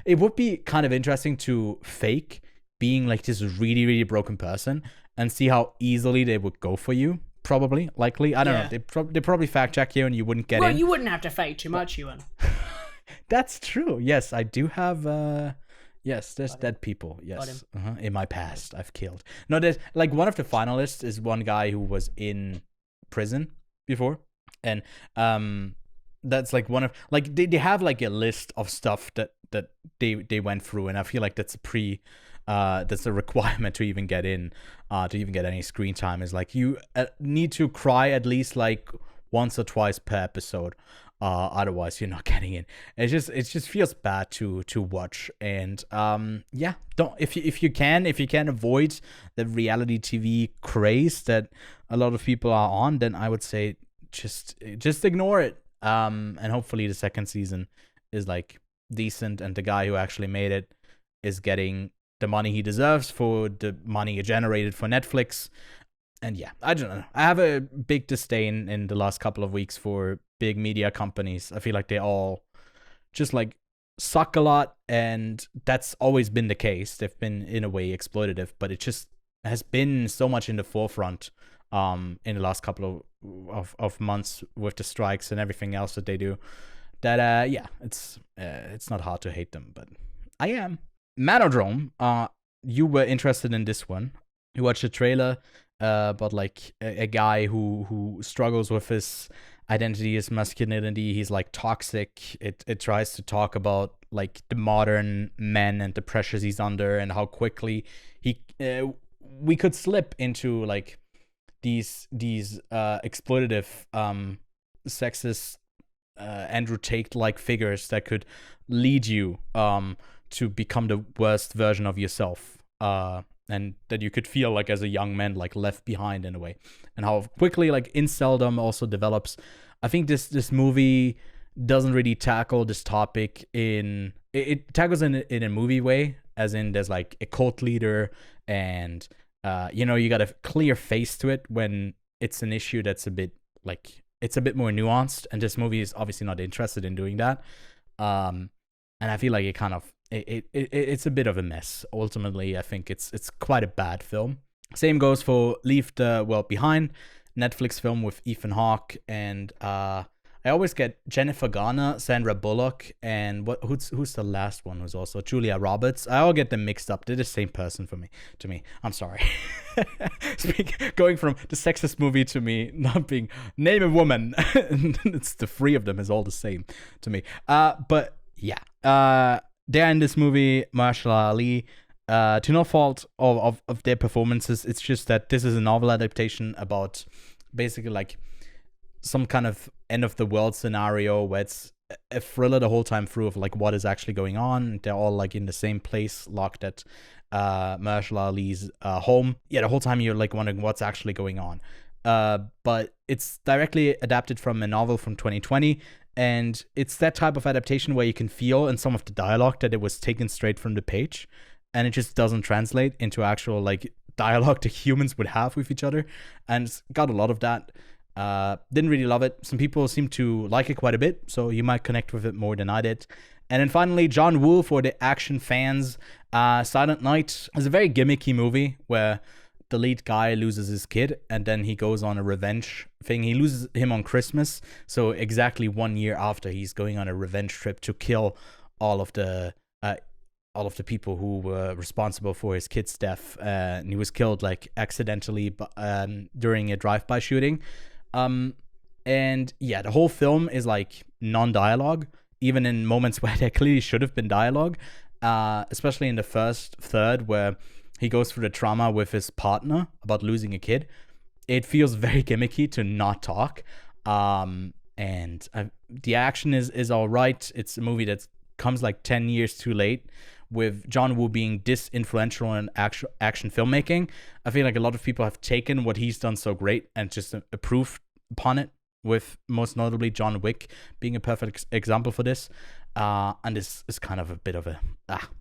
It would be kind of interesting to fake being like this really, really broken person and see how easily they would go for you. Probably, likely. I don't know. They probably fact check you and you wouldn't get in. Well, you wouldn't have to fake too much, Ewan. That's true. Yes, I do have. Yes, there's dead people. Yes, in my past I've killed. No, there's like one of the finalists is one guy who was in prison before, and that's like one of like they have like a list of stuff that they went through, and I feel like that's a requirement to even get in, to even get any screen time. Is like you need to cry at least like once or twice per episode. Otherwise you're not getting in. It just feels bad to watch. And yeah, don't if you can avoid the reality TV craze that a lot of people are on, then I would say just ignore it. And hopefully the second season is like decent, and the guy who actually made it is getting the money he deserves for the money generated for Netflix. And yeah, I don't know. I have a big disdain in the last couple of weeks for big media companies. I feel like they all just like suck a lot, and that's always been the case. They've been in a way exploitative, but it just has been so much in the forefront in the last couple of months with the strikes and everything else that they do. That yeah, it's not hard to hate them, but I am. Manodrome, you were interested in this one. You watched the trailer. But like a guy who struggles with his identity, his masculinity. He's like toxic. It tries to talk about like the modern man and the pressures he's under, and how quickly we could slip into like these exploitative sexist Andrew Tate like figures that could lead you to become the worst version of yourself. And that you could feel like as a young man like left behind in a way, and how quickly like inceldom also develops. I think this movie doesn't really tackle this topic it tackles in a movie way, as in there's like a cult leader, and you got a clear face to it when it's an issue that's a bit like it's a bit more nuanced, and this movie is obviously not interested in doing that. And I feel like it kind of it's a bit of a mess. Ultimately, I think it's quite a bad film. Same goes for Leave the World Behind, Netflix film with Ethan Hawke, and I I always get Jennifer Garner, Sandra Bullock, and who's the last one who's also Julia Roberts. I all get them mixed up. They're the same person to me. I'm sorry. Going from the sexist movie to me not being name a woman. It's the three of them is all the same to me. But yeah. They're in this movie, Mahershala Ali. To no fault of their performances, it's just that this is a novel adaptation about basically like some kind of end of the world scenario where it's a thriller the whole time through of like what is actually going on. They're all like in the same place, locked at Mahershala Ali's home. Yeah, the whole time you're like wondering what's actually going on. But it's directly adapted from a novel from 2020. And it's that type of adaptation where you can feel in some of the dialogue that it was taken straight from the page, and it just doesn't translate into actual like dialogue that humans would have with each other. And it's got a lot of that. Didn't really love it. Some people seem to like it quite a bit, so you might connect with it more than I did. And then finally, John Woo for the action fans. Silent Night is a very gimmicky movie where the lead guy loses his kid and then he goes on a revenge thing. He loses him on Christmas, so exactly 1 year after he's going on a revenge trip to kill all of the people who were responsible for his kid's death. And he was killed like accidentally during a drive-by shooting. And yeah, the whole film is like non-dialogue, even in moments where there clearly should have been dialogue, especially in the first third where he goes through the trauma with his partner about losing a kid. It feels very gimmicky to not talk. The action is all right. It's a movie that comes like 10 years too late, with John Woo being disinfluential in action filmmaking. I feel like a lot of people have taken what he's done so great and just improved upon it, with most notably John Wick being a perfect example for this. And this is kind of a bit of a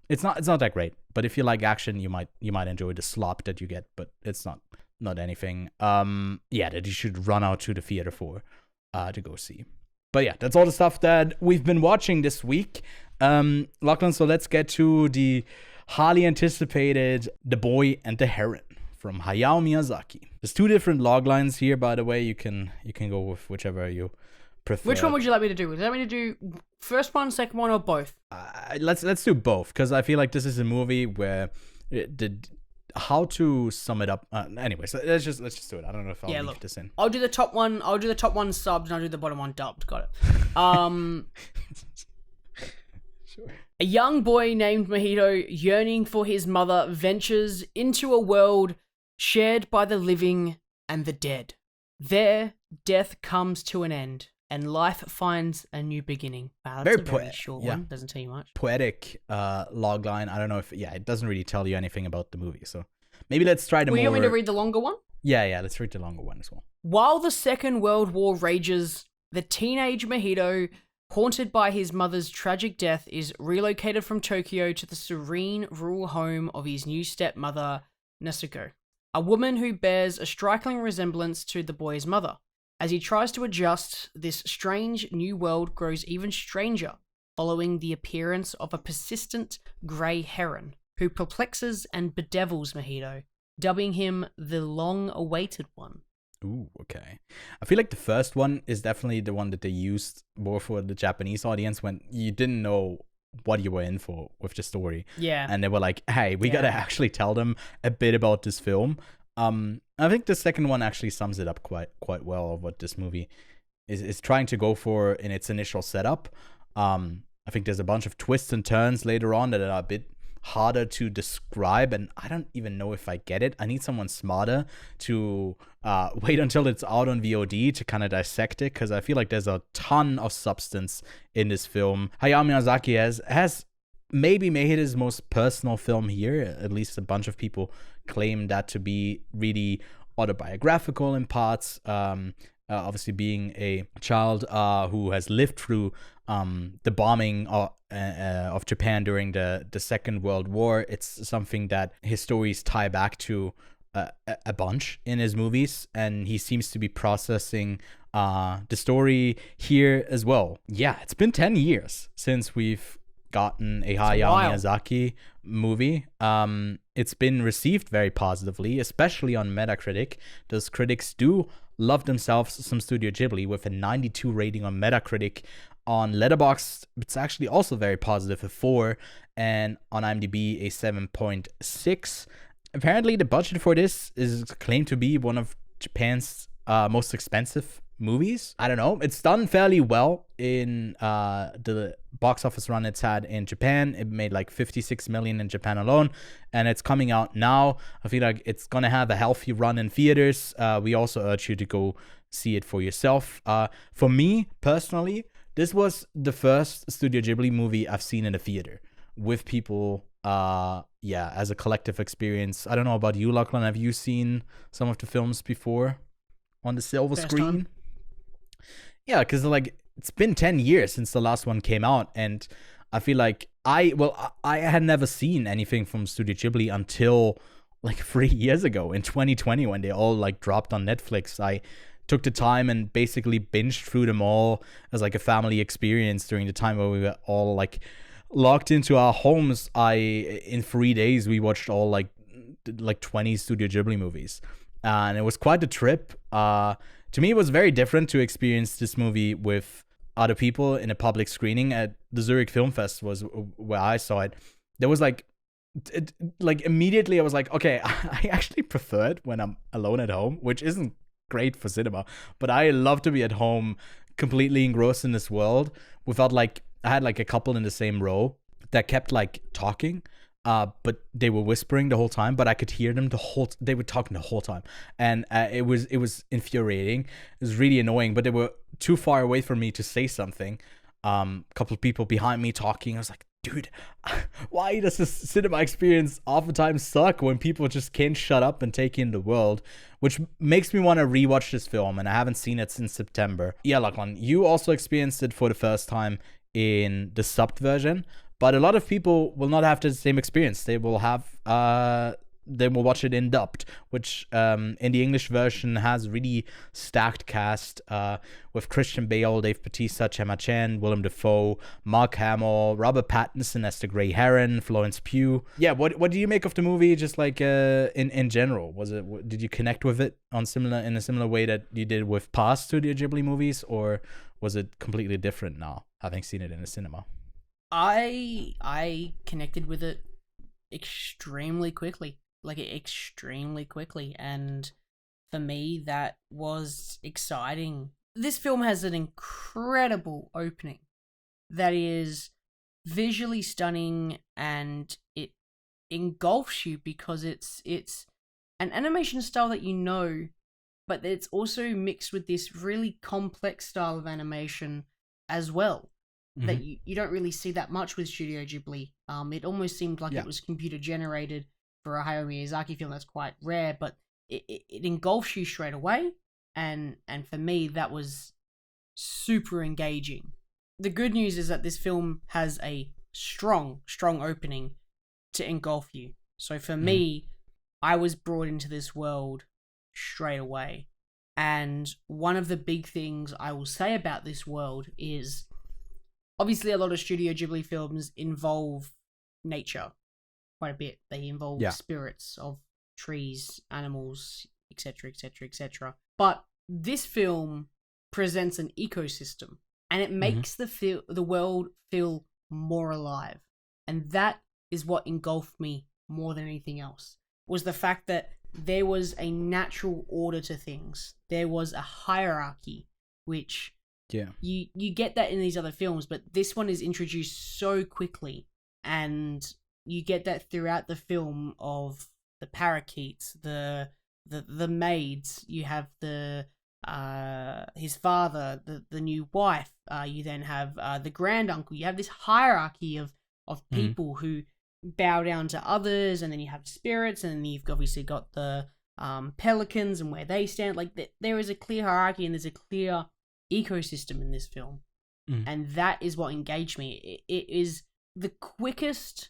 it's not that great, but if you like action, you might enjoy the slop that you get, but it's not anything that you should run out to the theater for to go see. But yeah, that's all the stuff that we've been watching this week. Lachlan, so let's get to the highly anticipated The Boy and the Heron from Hayao Miyazaki. There's two different log lines here, by the way. You can go with whichever you prefer. Which one would you like me to do? Would you like me to do first one, second one, or both? Let's do both, because I feel like this is a movie where how to sum it up. Anyways, let's just do it. I don't know if I'll leave this in. I'll do the top one. I'll do the top one subbed, and I'll do the bottom one dubbed. Got it. Sure. A young boy named Mahito, yearning for his mother, ventures into a world shared by the living and the dead. There, death comes to an end, and life finds a new beginning. Wow, that's a very short one. Doesn't tell you much. Poetic logline. I don't know if it doesn't really tell you anything about the movie. So maybe let's try to. You want me to read the longer one? Yeah. Let's read the longer one as well. While the Second World War rages, the teenage Mahito, haunted by his mother's tragic death, is relocated from Tokyo to the serene rural home of his new stepmother, Nasuko, a woman who bears a striking resemblance to the boy's mother. As he tries to adjust, this strange new world grows even stranger, following the appearance of a persistent grey heron, who perplexes and bedevils Mahito, dubbing him the long-awaited one. Ooh, okay. I feel like the first one is definitely the one that they used more for the Japanese audience when you didn't know what you were in for with the story. Yeah. And they were like, hey, we gotta actually tell them a bit about this film. I think the second one actually sums it up quite well of what this movie is trying to go for in its initial setup. I think there's a bunch of twists and turns later on that are a bit harder to describe, and I don't even know if I get it. I need someone smarter to wait until it's out on VOD to kind of dissect it, because I feel like there's a ton of substance in this film. Hayao Miyazaki has maybe made his most personal film here. At least a bunch of people claim that to be really autobiographical in parts. Obviously being a child who has lived through the bombing of Japan during the Second World War, it's something that his stories tie back to a bunch in his movies, and he seems to be processing the story here as well. Yeah, it's been 10 years since we've gotten a Hayao Miyazaki movie. It's been received very positively, especially on Metacritic. Those critics do love themselves some Studio Ghibli with a 92 rating on Metacritic. On Letterboxd, it's actually also very positive, a 4, and on IMDb, a 7.6. Apparently, the budget for this is claimed to be one of Japan's most expensive movies. I don't know. It's done fairly well in the box office run it's had in Japan. It made like 56 million in Japan alone, and it's coming out now. I feel like it's gonna have a healthy run in theaters. We also urge you to go see it for yourself. For me personally, this was the first Studio Ghibli movie I've seen in a theater with people. As a collective experience. I don't know about you, Lachlan. Have you seen some of the films before on the silver First screen? time. Yeah, because like it's been 10 years since the last one came out, and I feel like I had never seen anything from Studio Ghibli until like 3 years ago in 2020 when they all like dropped on Netflix. I took the time and basically binged through them all as like a family experience during the time where we were all like locked into our homes. In 3 days we watched all like 20 Studio Ghibli movies, and it was quite a trip. To me, it was very different to experience this movie with other people in a public screening at the Zurich Film Fest was where I saw it. There was like immediately I was like, okay, I actually prefer it when I'm alone at home, which isn't great for cinema, but I love to be at home completely engrossed in this world without like, I had like a couple in the same row that kept like talking, but they were whispering the whole time, but I could hear them they were talking the whole time. And it was infuriating. It was really annoying, but they were too far away from me to say something. A couple of people behind me talking. I was like, dude, why does this cinema experience oftentimes suck when people just can't shut up and take in the world? Which makes me want to rewatch this film, and I haven't seen it since September. Yeah, Lachlan, you also experienced it for the first time in the subbed version, but a lot of people will not have the same experience. They will watch it in dubbed, which in the English version has really stacked cast with Christian Bale, Dave Bautista, Gemma Chan, Willem Dafoe, Mark Hamill, Robert Pattinson as the Grey Heron, Florence Pugh. Yeah, what do you make of the movie? Just like in general, did you connect with it in a similar way that you did with past Studio Ghibli movies, or was it completely different now, having seen it in the cinema? I connected with it extremely quickly. And for me that was exciting. This film has an incredible opening that is visually stunning, and it engulfs you because it's an animation style that you know, but it's also mixed with this really complex style of animation as well. Mm-hmm. That you don't really see that much with Studio Ghibli. It almost seemed like it was computer generated for a Hayao Miyazaki film. That's quite rare, but it engulfs you straight away, and for me that was super engaging. The good news is that this film has a strong opening to engulf you. So for me, I was brought into this world straight away. And one of the big things I will say about this world is, obviously a lot of Studio Ghibli films involve nature quite a bit. They involve spirits of trees, animals, etc., etc., etc. But this film presents an ecosystem, and it makes the world feel more alive. And that is what engulfed me more than anything else, was the fact that there was a natural order to things. There was a hierarchy, which you get that in these other films, but this one is introduced so quickly, and you get that throughout the film of the parakeets, the maids. You have his father, the new wife. You then have the grand uncle. You have this hierarchy of people who bow down to others, and then you have spirits, and then you've obviously got the pelicans and where they stand. Like there is a clear hierarchy, and there's a clear ecosystem in this film, and that is what engaged me. It is the quickest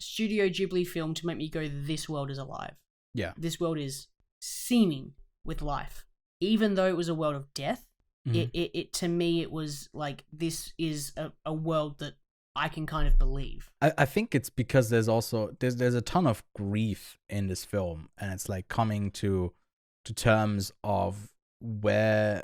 Studio Ghibli film to make me go, this world is alive. Yeah, this world is seeming with life, even though it was a world of death. It to me, it was like, this is a world that I can kind of believe. I think it's because there's a ton of grief in this film, and it's like coming to terms of where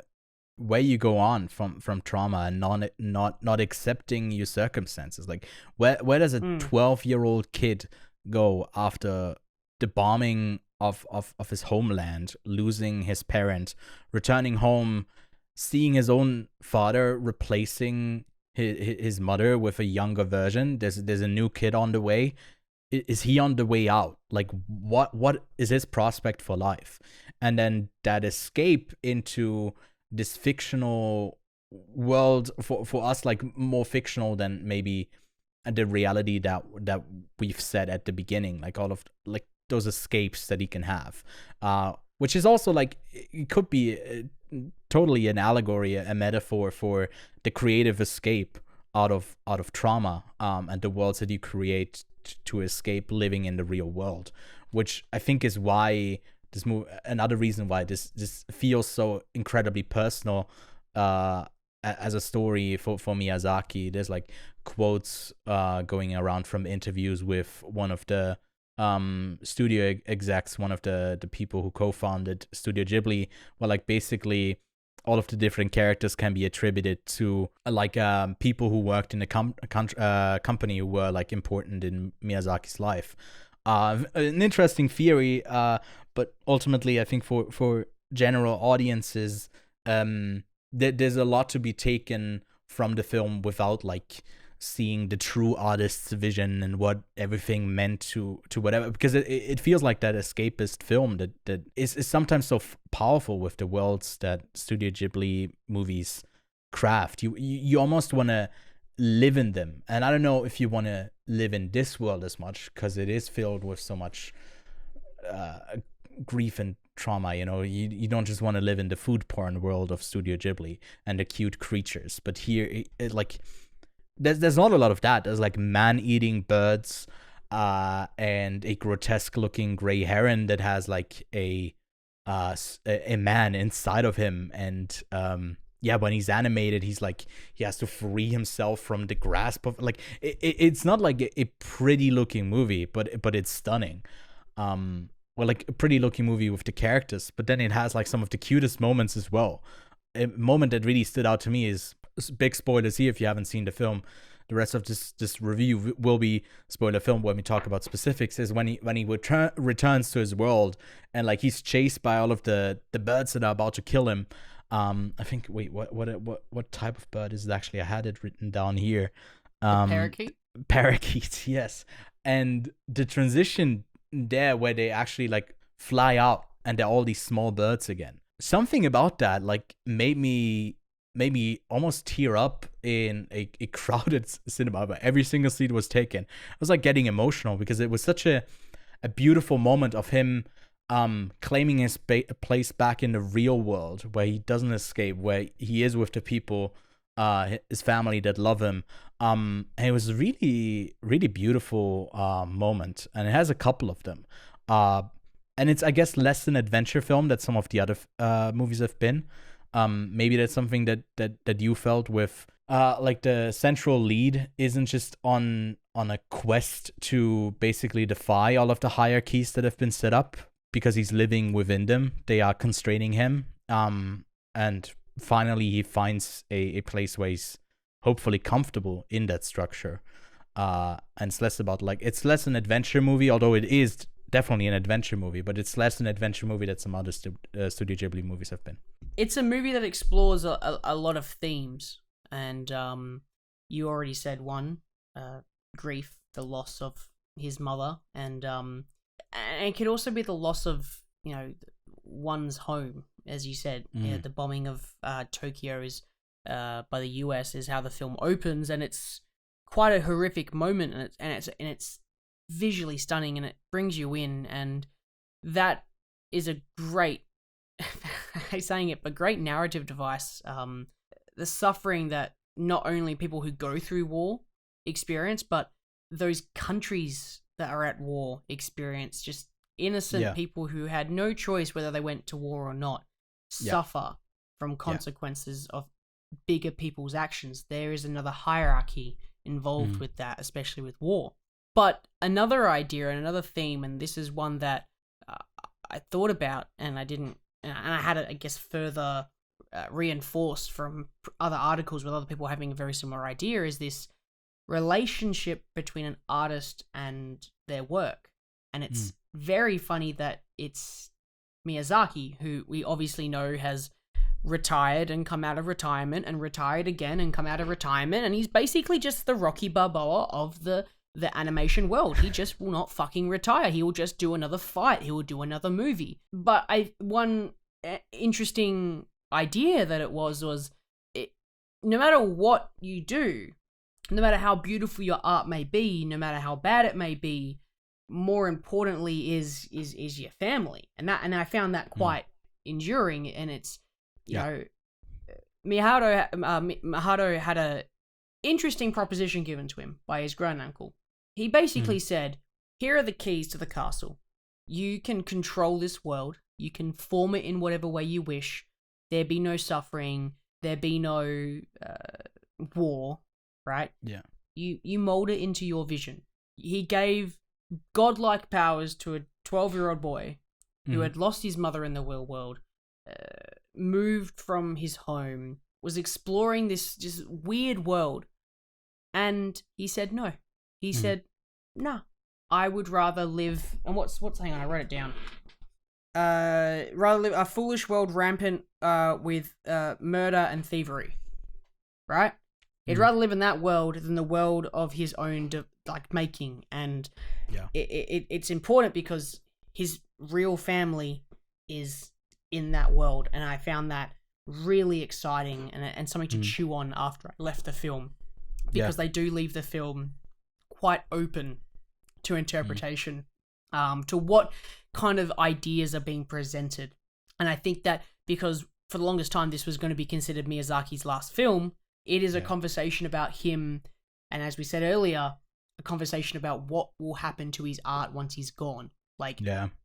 you go on from trauma and not accepting your circumstances. Like where does a 12-year-old kid go after the bombing of his homeland, losing his parent, returning home, seeing his own father replacing his mother with a younger version? There's a new kid on the way. Is he on the way out? Like what is his prospect for life? And then that escape into this fictional world, for us, like more fictional than maybe the reality that we've said at the beginning, like all of like those escapes that he can have, which is also like, it could be totally an allegory, a metaphor for the creative escape out of trauma, and the worlds that you create to escape living in the real world, which I think is why this movie, another reason why this feels so incredibly personal as a story for Miyazaki. There's like quotes going around from interviews with one of the studio execs, one of the people who co-founded Studio Ghibli, where like basically all of the different characters can be attributed to like people who worked in the company who were like important in Miyazaki's life. An interesting theory, but ultimately I think for general audiences, there's a lot to be taken from the film without like seeing the true artist's vision and what everything meant to whatever, because it feels like that escapist film that is sometimes so powerful with the worlds that Studio Ghibli movies craft. You almost want to live in them, and I don't know if you want to live in this world as much, because it is filled with so much grief and trauma. You don't just want to live in the food porn world of Studio Ghibli and the cute creatures, but here it like there's not a lot of that. There's like man-eating birds, and a grotesque-looking gray heron that has like a man inside of him, and when he's animated, he's like he has to free himself from the grasp of like it's not like a pretty-looking movie, but it's stunning. Like a pretty-looking movie with the characters, but then it has like some of the cutest moments as well. A moment that really stood out to me is, big spoilers here if you haven't seen the film, the rest of this review will be spoiler film when we talk about specifics, is when he returns to his world, and like he's chased by all of the birds that are about to kill him. I think, wait, what type of bird is it actually? I had it written down here. Parakeet? Parakeets, yes. And the transition there where they actually like fly out and they're all these small birds again. Something about that like made me almost tear up in a crowded cinema, but every single seat was taken. I was like getting emotional because it was such a beautiful moment of him claiming his place back in the real world, where he doesn't escape, where he is with the people, his family that love him. And it was a really, really beautiful moment, and it has a couple of them. And it's, I guess, less an adventure film that some of the other movies have been. Maybe that's something that you felt with, like the central lead isn't just on a quest to basically defy all of the hierarchies that have been set up, because he's living within them. They are constraining him. And finally he finds a place where he's hopefully comfortable in that structure. And it's less about like, it's less an adventure movie, although it is definitely an adventure movie, but it's less an adventure movie that some other Studio Ghibli movies have been. It's a movie that explores a lot of themes, and you already said one, grief, the loss of his mother, and it could also be the loss of one's home, as you said. Yeah, the bombing of Tokyo is by the US is how the film opens, and it's quite a horrific moment, and it's visually stunning, and it brings you in, and that is a great I hate saying it, but great narrative device. The suffering that not only people who go through war experience, but those countries that are at war experience. Just innocent people who had no choice whether they went to war or not suffer from consequences of bigger people's actions. There is another hierarchy involved with that, especially with war. But another idea and another theme, and this is one that I thought about and I didn't and I had it, I guess, further reinforced from other articles with other people having a very similar idea, is this relationship between an artist and their work. And it's very funny that it's Miyazaki, who we obviously know has retired and come out of retirement and retired again and come out of retirement, and he's basically just the Rocky Balboa of the animation world. He just will not fucking retire. He will just do another fight. He will do another movie. But one interesting idea that it was no matter what you do, no matter how beautiful your art may be, no matter how bad it may be, more importantly is your family. And I found that quite enduring. And it's, you know, Mihato had a interesting proposition given to him by his granduncle. He basically said, here are the keys to the castle. You can control this world. You can form it in whatever way you wish. There be no suffering. There be no war, right? Yeah. You mold it into your vision. He gave godlike powers to a 12-year-old boy who had lost his mother in the real world, moved from his home, was exploring this just weird world. And he said no. He said, nah, I would rather live... And what's hang on, I wrote it down. Rather live a foolish world rampant with murder and thievery. Right? He'd rather live in that world than the world of his own making. And it's important because his real family is in that world. And I found that really exciting and something to chew on after I left the film. Because they do leave the film quite open to interpretation, to what kind of ideas are being presented. And I think that because for the longest time this was going to be considered Miyazaki's last film, it is a conversation about him, and as we said earlier, a conversation about what will happen to his art once he's gone. Like,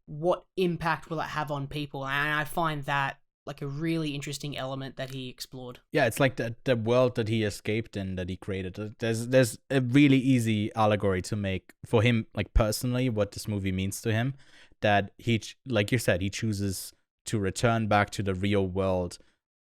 what impact will it have on people? And I find that like a really interesting element that he explored. Yeah, it's like the world that he escaped in, that he created. There's a really easy allegory to make for him, like personally, what this movie means to him. That he, like you said, he chooses to return back to the real world.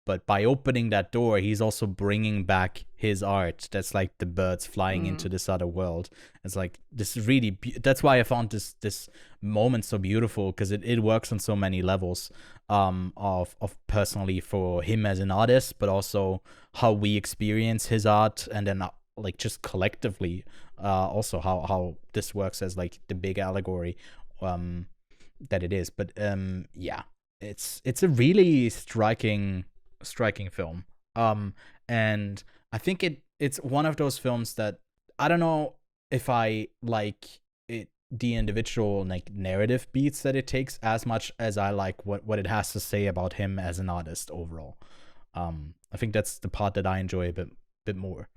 But by opening that door, he's also bringing back his art. That's like the birds flying into this other world. It's like this really. That's why I found this moment so beautiful, because it works on so many levels. Of personally for him as an artist, but also how we experience his art, and then like just collectively, also how this works as like the big allegory, that it is. But it's a really striking film. And I think it's one of those films that I don't know if I like it, the individual like narrative beats that it takes, as much as I like what it has to say about him as an artist overall. I think that's the part that I enjoy a bit more.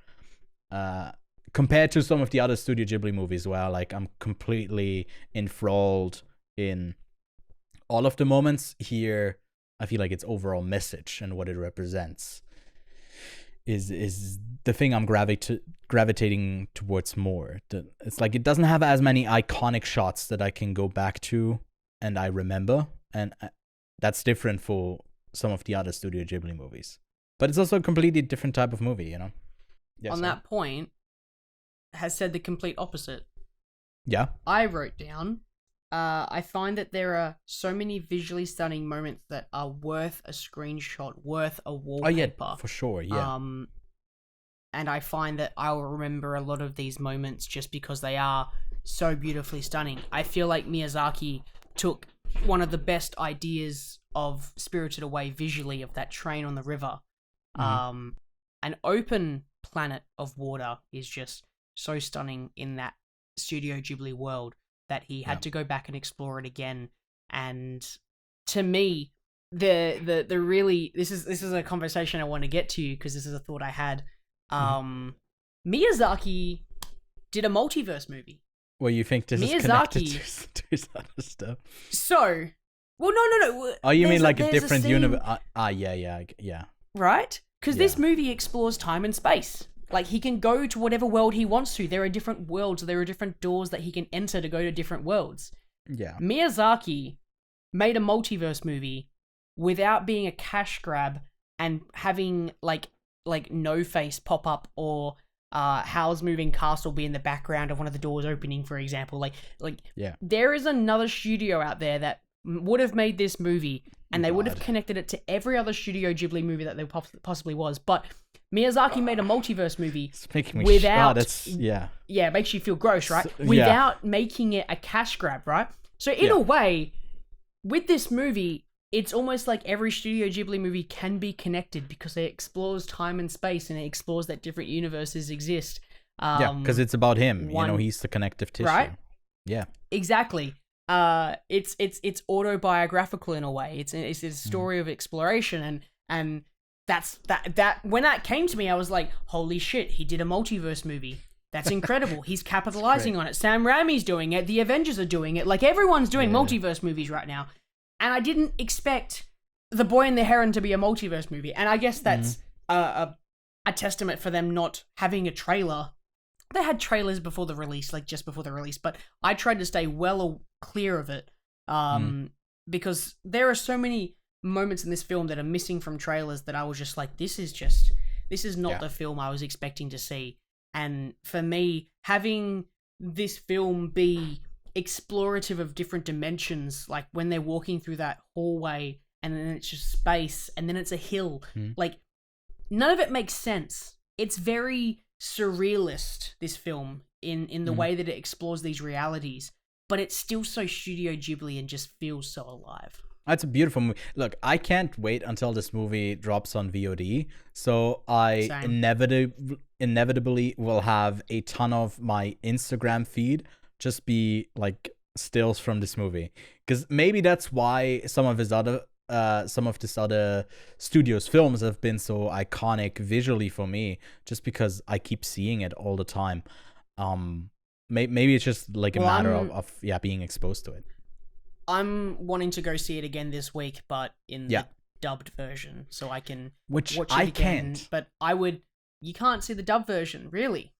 Compared to some of the other Studio Ghibli movies where like I'm completely enthralled in all of the moments. Here I feel like its overall message and what it represents is the thing I'm gravitating towards more. It's like it doesn't have as many iconic shots that I can go back to and I remember, and that's different for some of the other Studio Ghibli movies. But it's also a completely different type of movie, you know? On that point, has said the complete opposite. Yeah. I wrote down, I find that there are so many visually stunning moments that are worth a screenshot, worth a wallpaper. Oh yeah, for sure, yeah. And I find that I will remember a lot of these moments just because they are so beautifully stunning. I feel like Miyazaki took one of the best ideas of Spirited Away visually, of that train on the river. An open planet of water is just so stunning in that Studio Ghibli world that he had to go back and explore it again. And to me, the really, this is a conversation I want to get to, because this is a thought I had. Miyazaki did a multiverse movie. Well, you think this is connected to his other stuff? So, well, no. Oh, you mean like a different universe? Yeah. Right? Because this movie explores time and space. Like, he can go to whatever world he wants to. There are different worlds. There are different doors that he can enter to go to different worlds. Yeah. Miyazaki made a multiverse movie without being a cash grab and having like No Face pop up or Howl's Moving Castle be in the background of one of the doors opening, for example. Like there is another studio out there that would have made this movie, and they would have connected it to every other Studio Ghibli movie that there possibly was. But Miyazaki made a multiverse movie It's making me without... yeah, it makes you feel gross, right? Without making it a cash grab, right? So in a way, with this movie, it's almost like every Studio Ghibli movie can be connected because it explores time and space and it explores that different universes exist. Because it's about him. He's the connective tissue. Right? Yeah. Exactly. It's autobiographical in a way. It's a story of exploration, and that's that when that came to me, I was like, holy shit, he did a multiverse movie. That's incredible. He's capitalizing on it. Sam Raimi's doing it. The Avengers are doing it. Like, everyone's doing multiverse movies right now. And I didn't expect The Boy and the Heron to be a multiverse movie. And I guess that's a testament for them not having a trailer. They had trailers before the release, like just before the release, but I tried to stay well clear of it because there are so many moments in this film that are missing from trailers that I was just like, this is not the film I was expecting to see. And for me, having this film be explorative of different dimensions, like when they're walking through that hallway and then it's just space and then it's a hill, like none of it makes sense. It's very surrealist, this film, in the way that it explores these realities, but it's still so Studio Ghibli and just feels so alive. That's a beautiful movie. Look, I can't wait until this movie drops on VOD, so I inevitably will have a ton of my Instagram feed just be like stills from this movie, because maybe that's why some of this other studio's films have been so iconic visually for me, just because I keep seeing it all the time. Maybe it's just like a matter of being exposed to it. I'm wanting to go see it again this week, but in the dubbed version, so I can watch it again. Can't. But you can't see the dubbed version, really?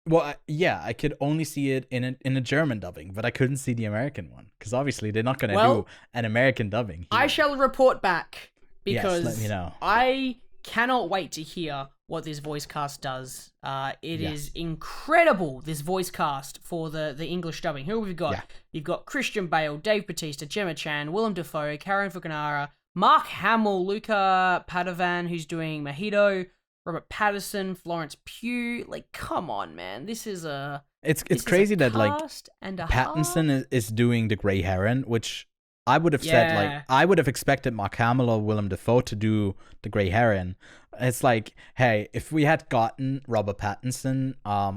Well, I could only see it in a German dubbing, but I couldn't see the American one because obviously they're not going to do an American dubbing here. I shall report back because let me know. I cannot wait to hear what this voice cast does. It is incredible, this voice cast for the English dubbing. Who have we got? You've got Christian Bale, Dave Bautista, Gemma Chan, Willem Dafoe, Karen Fukunaga, Mark Hamill, Luca Padovan, who's doing Mojito, Robert Pattinson, Florence Pugh. Like, come on, man. This is a... It's crazy that, like, Pattinson is doing the Grey Heron, which I would have said, like, I would have expected Mark Hamill or Willem Dafoe to do the Grey Heron. It's like, hey, if we had gotten Robert Pattinson,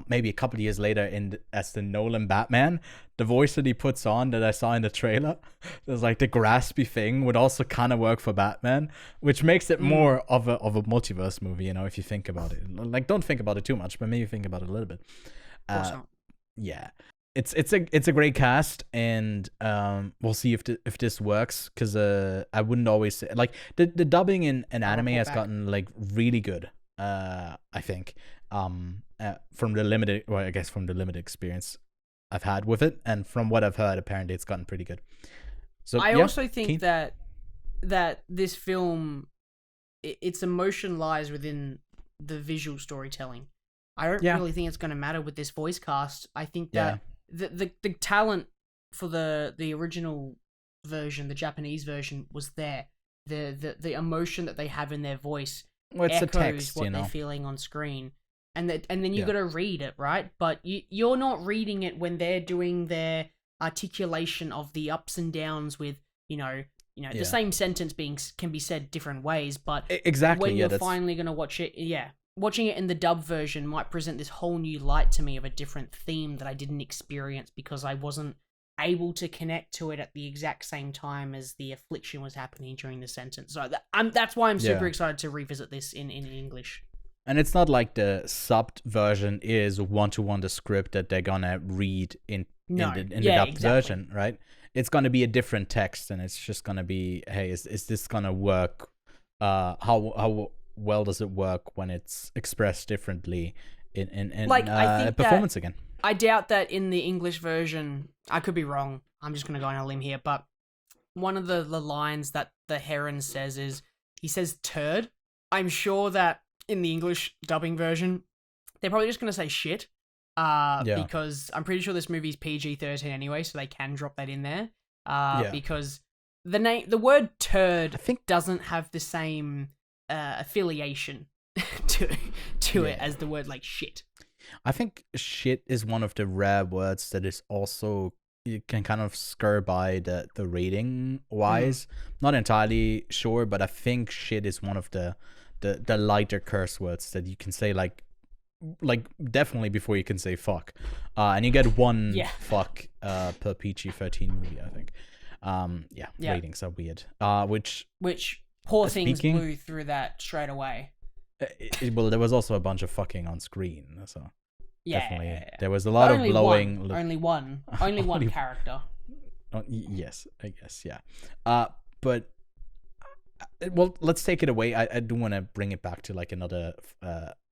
maybe a couple of years later as the Nolan Batman, the voice that he puts on that I saw in the trailer, there's like the graspy thing would also kind of work for Batman, which makes it more of a multiverse movie, if you think about it. Like, don't think about it too much, but maybe think about it a little bit. Yeah. It's a great cast, and we'll see if this works, because I wouldn't always say, like, the dubbing in anime has gotten like really good, I think, from the limited experience I've had with it, and from what I've heard, apparently it's gotten pretty good. So I also think that this film, its emotion lies within the visual storytelling. I don't really think it's going to matter with this voice cast. I think that the talent for the original version, the Japanese version, was there. The emotion that they have in their voice echoes a text, what they're feeling on screen, and then you got to read it, right? But you're not reading it when they're doing their articulation of the ups and downs with the same sentence can be said different ways. But exactly, when you're finally gonna watch it, watching it in the dub version might present this whole new light to me of a different theme that I didn't experience because I wasn't able to connect to it at the exact same time as the affliction was happening during the sentence. So that's why I'm super excited to revisit this in English. And it's not like the subbed version is one-to-one the script that they're gonna read in the dubbed version, right? It's gonna be a different text, and it's just gonna be, hey, is this gonna work? How well does it work when it's expressed differently in I think performance again? I doubt that in the English version, I could be wrong, I'm just going to go on a limb here, but one of the lines that the Heron says is he says turd. I'm sure that in the English dubbing version, they're probably just gonna say shit. Because I'm pretty sure this movie's PG-13 anyway, so they can drop that in there. Because the word turd doesn't have the same affiliation to it as the word like shit. I think shit is one of the rare words that is also, you can kind of scur by the rating wise. Not entirely sure, but I think shit is one of the lighter curse words that you can say like definitely before you can say fuck. And you get one fuck per PG-13 movie, I think. Ratings are weird. Which Poor Things blew through that straight away. Well, there was also a bunch of fucking on screen, so definitely there was a lot but of blowing. Only one character. Yes, I guess, yeah. But well, let's take it away. I do want to bring it back to like another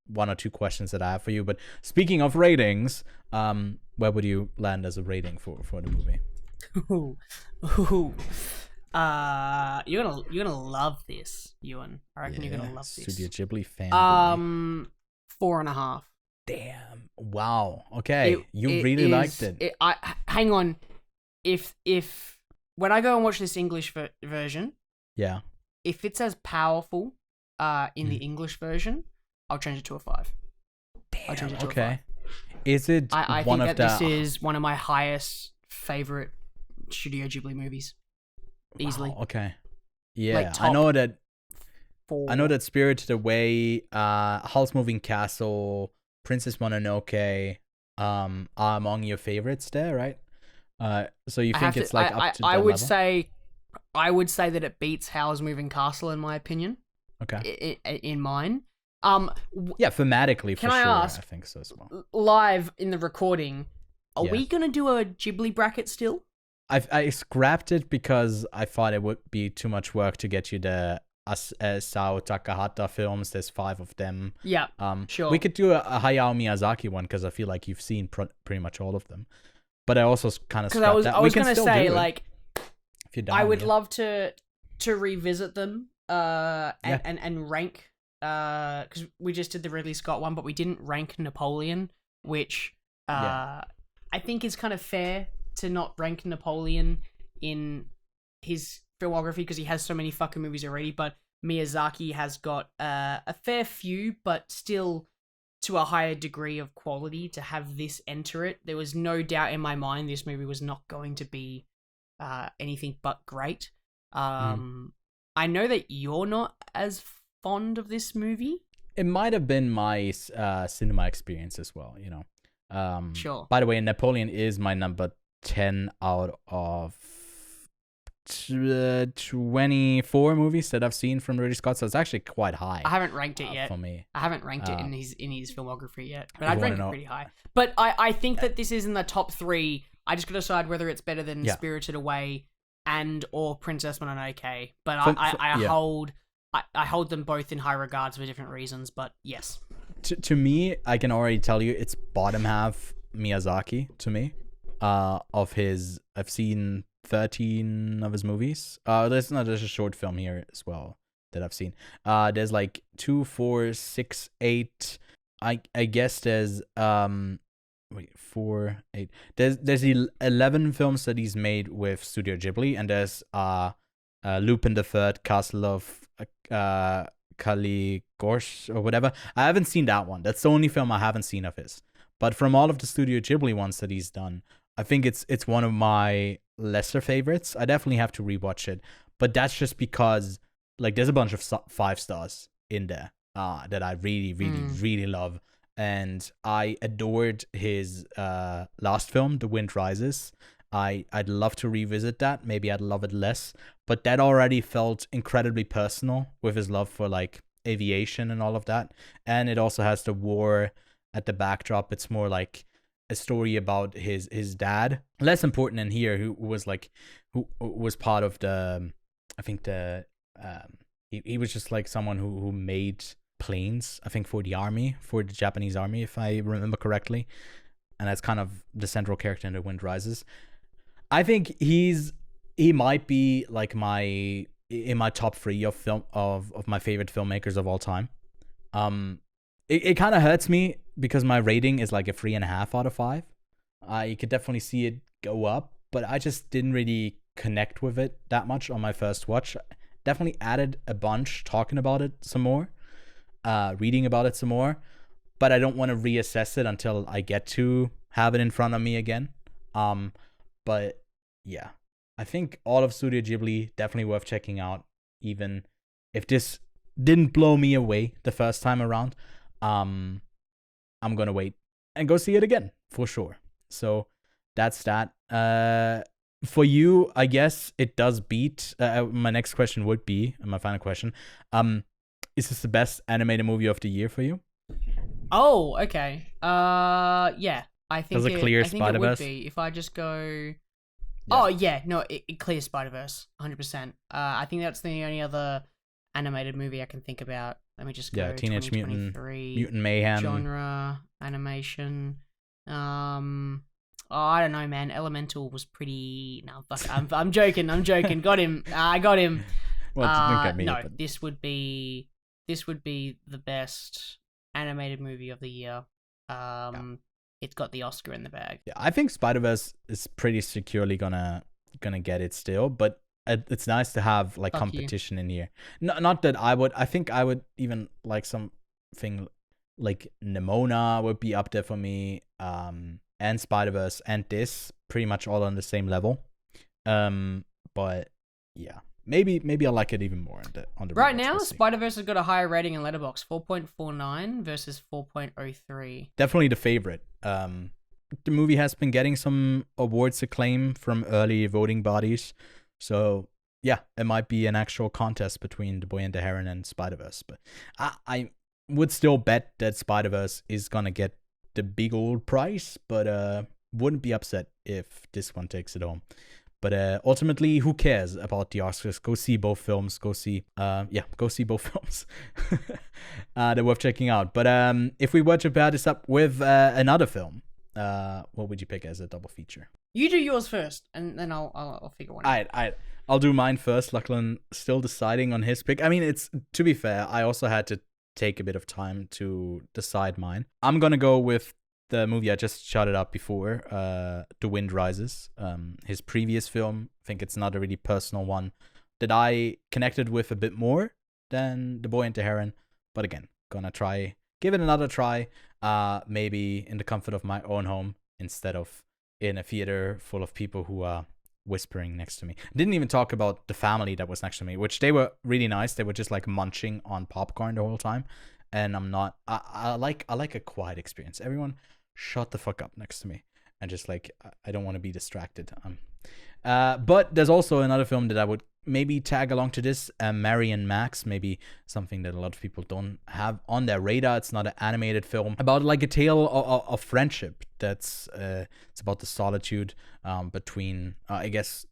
one or two questions that I have for you. But speaking of ratings, where would you land as a rating for the movie? You're gonna love this, Ewan. I reckon you're gonna love this. Studio Ghibli fan. 4.5. Damn! Wow. Okay, you really liked it. Hang on. If when I go and watch this English version, if it's as powerful in the English version, I'll change it to a 5. Damn. I'll change it to a 5. Is it I one think of that this is one of my highest favorite Studio Ghibli movies. Easily. Wow, okay. Yeah, like I know that. 4. I know that Spirited Away, Howl's Moving Castle, Princess Mononoke, are among your favorites there, right? So you think it's like up to that level? I would say that it beats Howl's Moving Castle in my opinion. Okay. In mine. Thematically for sure. I think so as well. Live in the recording, are we gonna do a Ghibli bracket still? I scrapped it because I thought it would be too much work to get you the Sao Takahata films. There's 5 of them. Yeah, sure. We could do a Hayao Miyazaki one because I feel like you've seen pretty much all of them. But I also kind of scrapped that. I was gonna say like, if you're down, I would love to revisit them and rank because we just did the Ridley Scott one, but we didn't rank Napoleon, which I think is kind of fair to not rank Napoleon in his filmography because he has so many fucking movies already, but Miyazaki has got a fair few, but still to a higher degree of quality to have this enter it. There was no doubt in my mind this movie was not going to be anything but great. I know that you're not as fond of this movie. It might have been my cinema experience as well, you know. Sure. By the way, Napoleon is my number 10 out of 24 movies that I've seen from Ridley Scott, so it's actually quite high. I haven't ranked it yet for me. I haven't ranked it in his filmography yet, but I'd rank it pretty high. But I think that this is in the top 3. I just got to decide whether it's better than Spirited Away and or Princess Mononoke. But I hold them both in high regards for different reasons. But yes, to me, I can already tell you it's bottom half Miyazaki to me. Of his, I've seen 13 of his movies. There's a short film here as well that I've seen. There's like 2, 4, 6, 8. I guess there's 4, 8. There's 11 films that he's made with Studio Ghibli, and there's Lupin the Third, Castle of Caligorsh or whatever. I haven't seen that one. That's the only film I haven't seen of his. But from all of the Studio Ghibli ones that he's done, I think it's one of my lesser favorites. I definitely have to rewatch it, but that's just because like there's a bunch of 5 stars in there that I really love, and I adored his last film, The Wind Rises. I'd love to revisit that. Maybe I'd love it less, but that already felt incredibly personal with his love for like aviation and all of that, and it also has the war at the backdrop. It's more like a story about his dad, less important in here, who was part of the, I think he was just like someone who made planes, I think for the Japanese army, if I remember correctly, and that's kind of the central character in The Wind Rises. I think he might be like my in my top 3 of my favorite filmmakers of all time. It kind of hurts me because my rating is like a 3.5 out of 5. You could definitely see it go up, but I just didn't really connect with it that much on my first watch. Definitely added a bunch talking about it some more, reading about it some more, but I don't want to reassess it until I get to have it in front of me again. But yeah, I think all of Studio Ghibli definitely worth checking out, even if this didn't blow me away the first time around. I'm gonna wait and go see it again for sure. So that's that. For you, I guess it does beat. My next question would be, and my final question, is this the best animated movie of the year for you? Oh, okay. Yeah. I think Does it clear I think it would Spider-Verse? be if I just go. Yeah. Oh yeah, no, it clears Spider-Verse, 100%. I think that's the only other animated movie I can think about. Let me just go. Teenage Mutant 2023, Mutant Mayhem. genre, animation. Oh, I don't know, man. Elemental was pretty. No, fuck. I'm joking. Got him. I got him. Well, think at me, no, but... this would be the best animated movie of the year. It's got the Oscar in the bag. Yeah, I think Spider-Verse is pretty securely gonna get it still, but it's nice to have like Fuck competition in here. Not that I think I would even like something like Nimona would be up there for me, and Spider-Verse and this pretty much all on the same level. But yeah, maybe I like it even more on the Right rewatch, now, we'll see. Spider-Verse has got a higher rating in Letterboxd, 4.49 versus 4.03. Definitely the favorite. The movie has been getting some awards acclaim from early voting bodies, so yeah, it might be an actual contest between The Boy and the Heron and Spider-Verse. But I would still bet that Spider-Verse is gonna get the big old prize, but wouldn't be upset if this one takes it home. But ultimately, who cares about the Oscars? Go see both films. Go see both films. They're worth checking out. But if we were to pair this up with another film, what would you pick as a double feature? You do yours first, and then I'll figure one out. I'll do mine first. Lachlan still deciding on his pick. I mean, it's, to be fair, I also had to take a bit of time to decide mine. I'm gonna go with the movie I just shouted out before, The Wind Rises. His previous film, I think it's not a really personal one that I connected with a bit more than The Boy and the Heron. But again, gonna give it another try, maybe in the comfort of my own home instead of in a theater full of people who are whispering next to me. Didn't even talk about the family that was next to me, which they were really nice. They were just like munching on popcorn the whole time. And I like a quiet experience. Everyone shut the fuck up next to me, and just like, I don't want to be distracted. But there's also another film that I would maybe tag along to this, Mary and Max, maybe something that a lot of people don't have on their radar. It's not an animated film about like a tale of friendship. It's about the solitude between I guess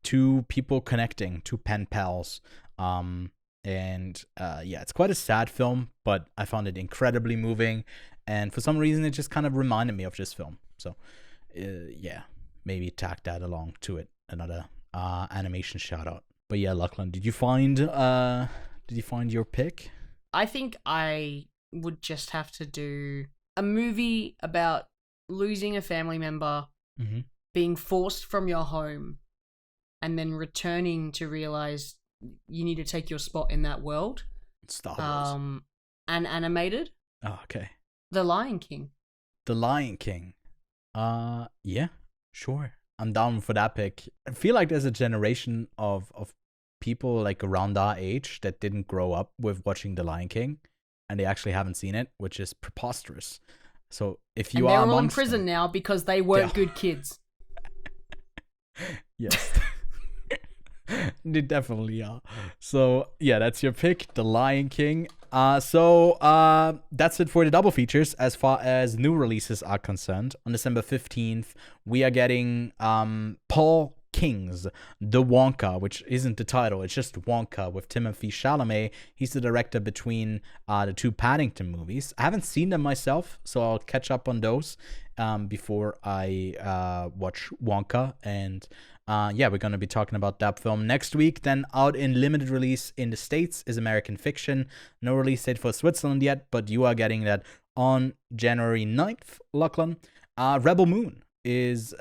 two people connecting, two pen pals. And it's quite a sad film, but I found it incredibly moving, and for some reason it just kind of reminded me of this film. So maybe tag that along to it, another animation shout out. But yeah, Lachlan, did you find your pick? I think I would just have to do a movie about losing a family member, being forced from your home, and then returning to realize you need to take your spot in that world. Star Wars. And animated. Oh, okay. The Lion King. The Lion King. Yeah, sure. I'm down for that pick. I feel like there's a generation of people like around our age that didn't grow up with watching The Lion King, and they actually haven't seen it, which is preposterous. So if you are they're all in amongst prison them, now because they weren't good kids. yes. They definitely are. So yeah, that's your pick, The Lion King. So that's it for the double features as far as new releases are concerned. On December 15th, we are getting Paul King's The Wonka, which isn't the title, it's just Wonka with Timothée Chalamet. He's the director between the two Paddington movies. I haven't seen them myself, so I'll catch up on those before I watch Wonka. And We're going to be talking about that film next week. Then out in limited release in the States is American Fiction. No release date for Switzerland yet, but you are getting that on January 9th, Lachlan. Rebel Moon is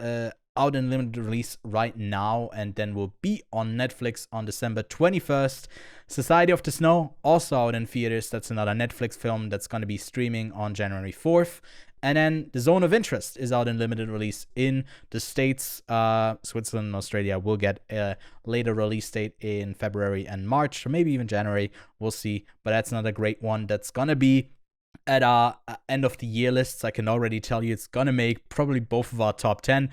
out in limited release right now and then will be on Netflix on December 21st. Society of the Snow, also out in theaters. That's another Netflix film that's going to be streaming on January 4th. And then The Zone of Interest is out in limited release in the States. Switzerland and Australia will get a later release date in February and March, or maybe even January. We'll see. But that's another great one that's going to be at our end of the year lists. I can already tell you it's gonna make probably both of our top 10.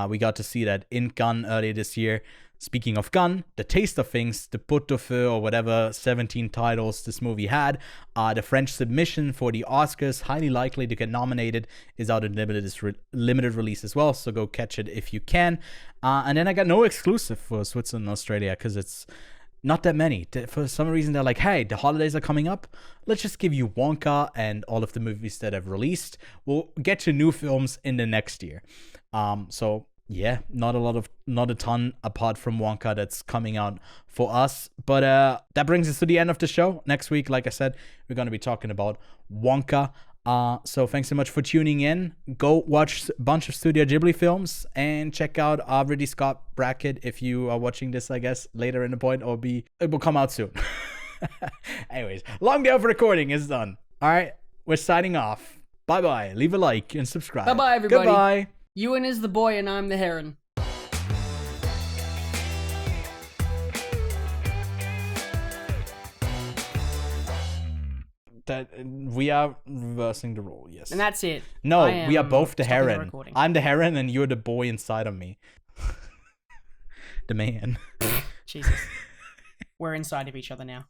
We got to see that in Gun earlier this year. Speaking of Gun, The Taste of Things, the Pot de Feu, or whatever 17 titles this movie had, the French submission for the Oscars, highly likely to get nominated, is out in limited release as well, so go catch it if you can. And then I got no exclusive for Switzerland and Australia, because it's not that many. For some reason, they're like, hey, the holidays are coming up. Let's just give you Wonka and all of the movies that have released. We'll get to new films in the next year. So yeah, not a ton apart from Wonka that's coming out for us. But that brings us to the end of the show. Next week, like I said, we're going to be talking about Wonka. So thanks so much for tuning in. Go watch a bunch of Studio Ghibli films and check out our Ridley Scott bracket if you are watching this, I guess, later in the point, or it will come out soon. Anyways, long day of recording is done. All right, we're signing off. Bye-bye. Leave a like and subscribe. Bye-bye, everybody. Goodbye. Ewan is the boy and I'm the heron. That we are reversing the role, yes. And that's it. No, we are both the stopping heron. recording. I'm the heron and you're the boy inside of me. The man. Jesus. We're inside of each other now.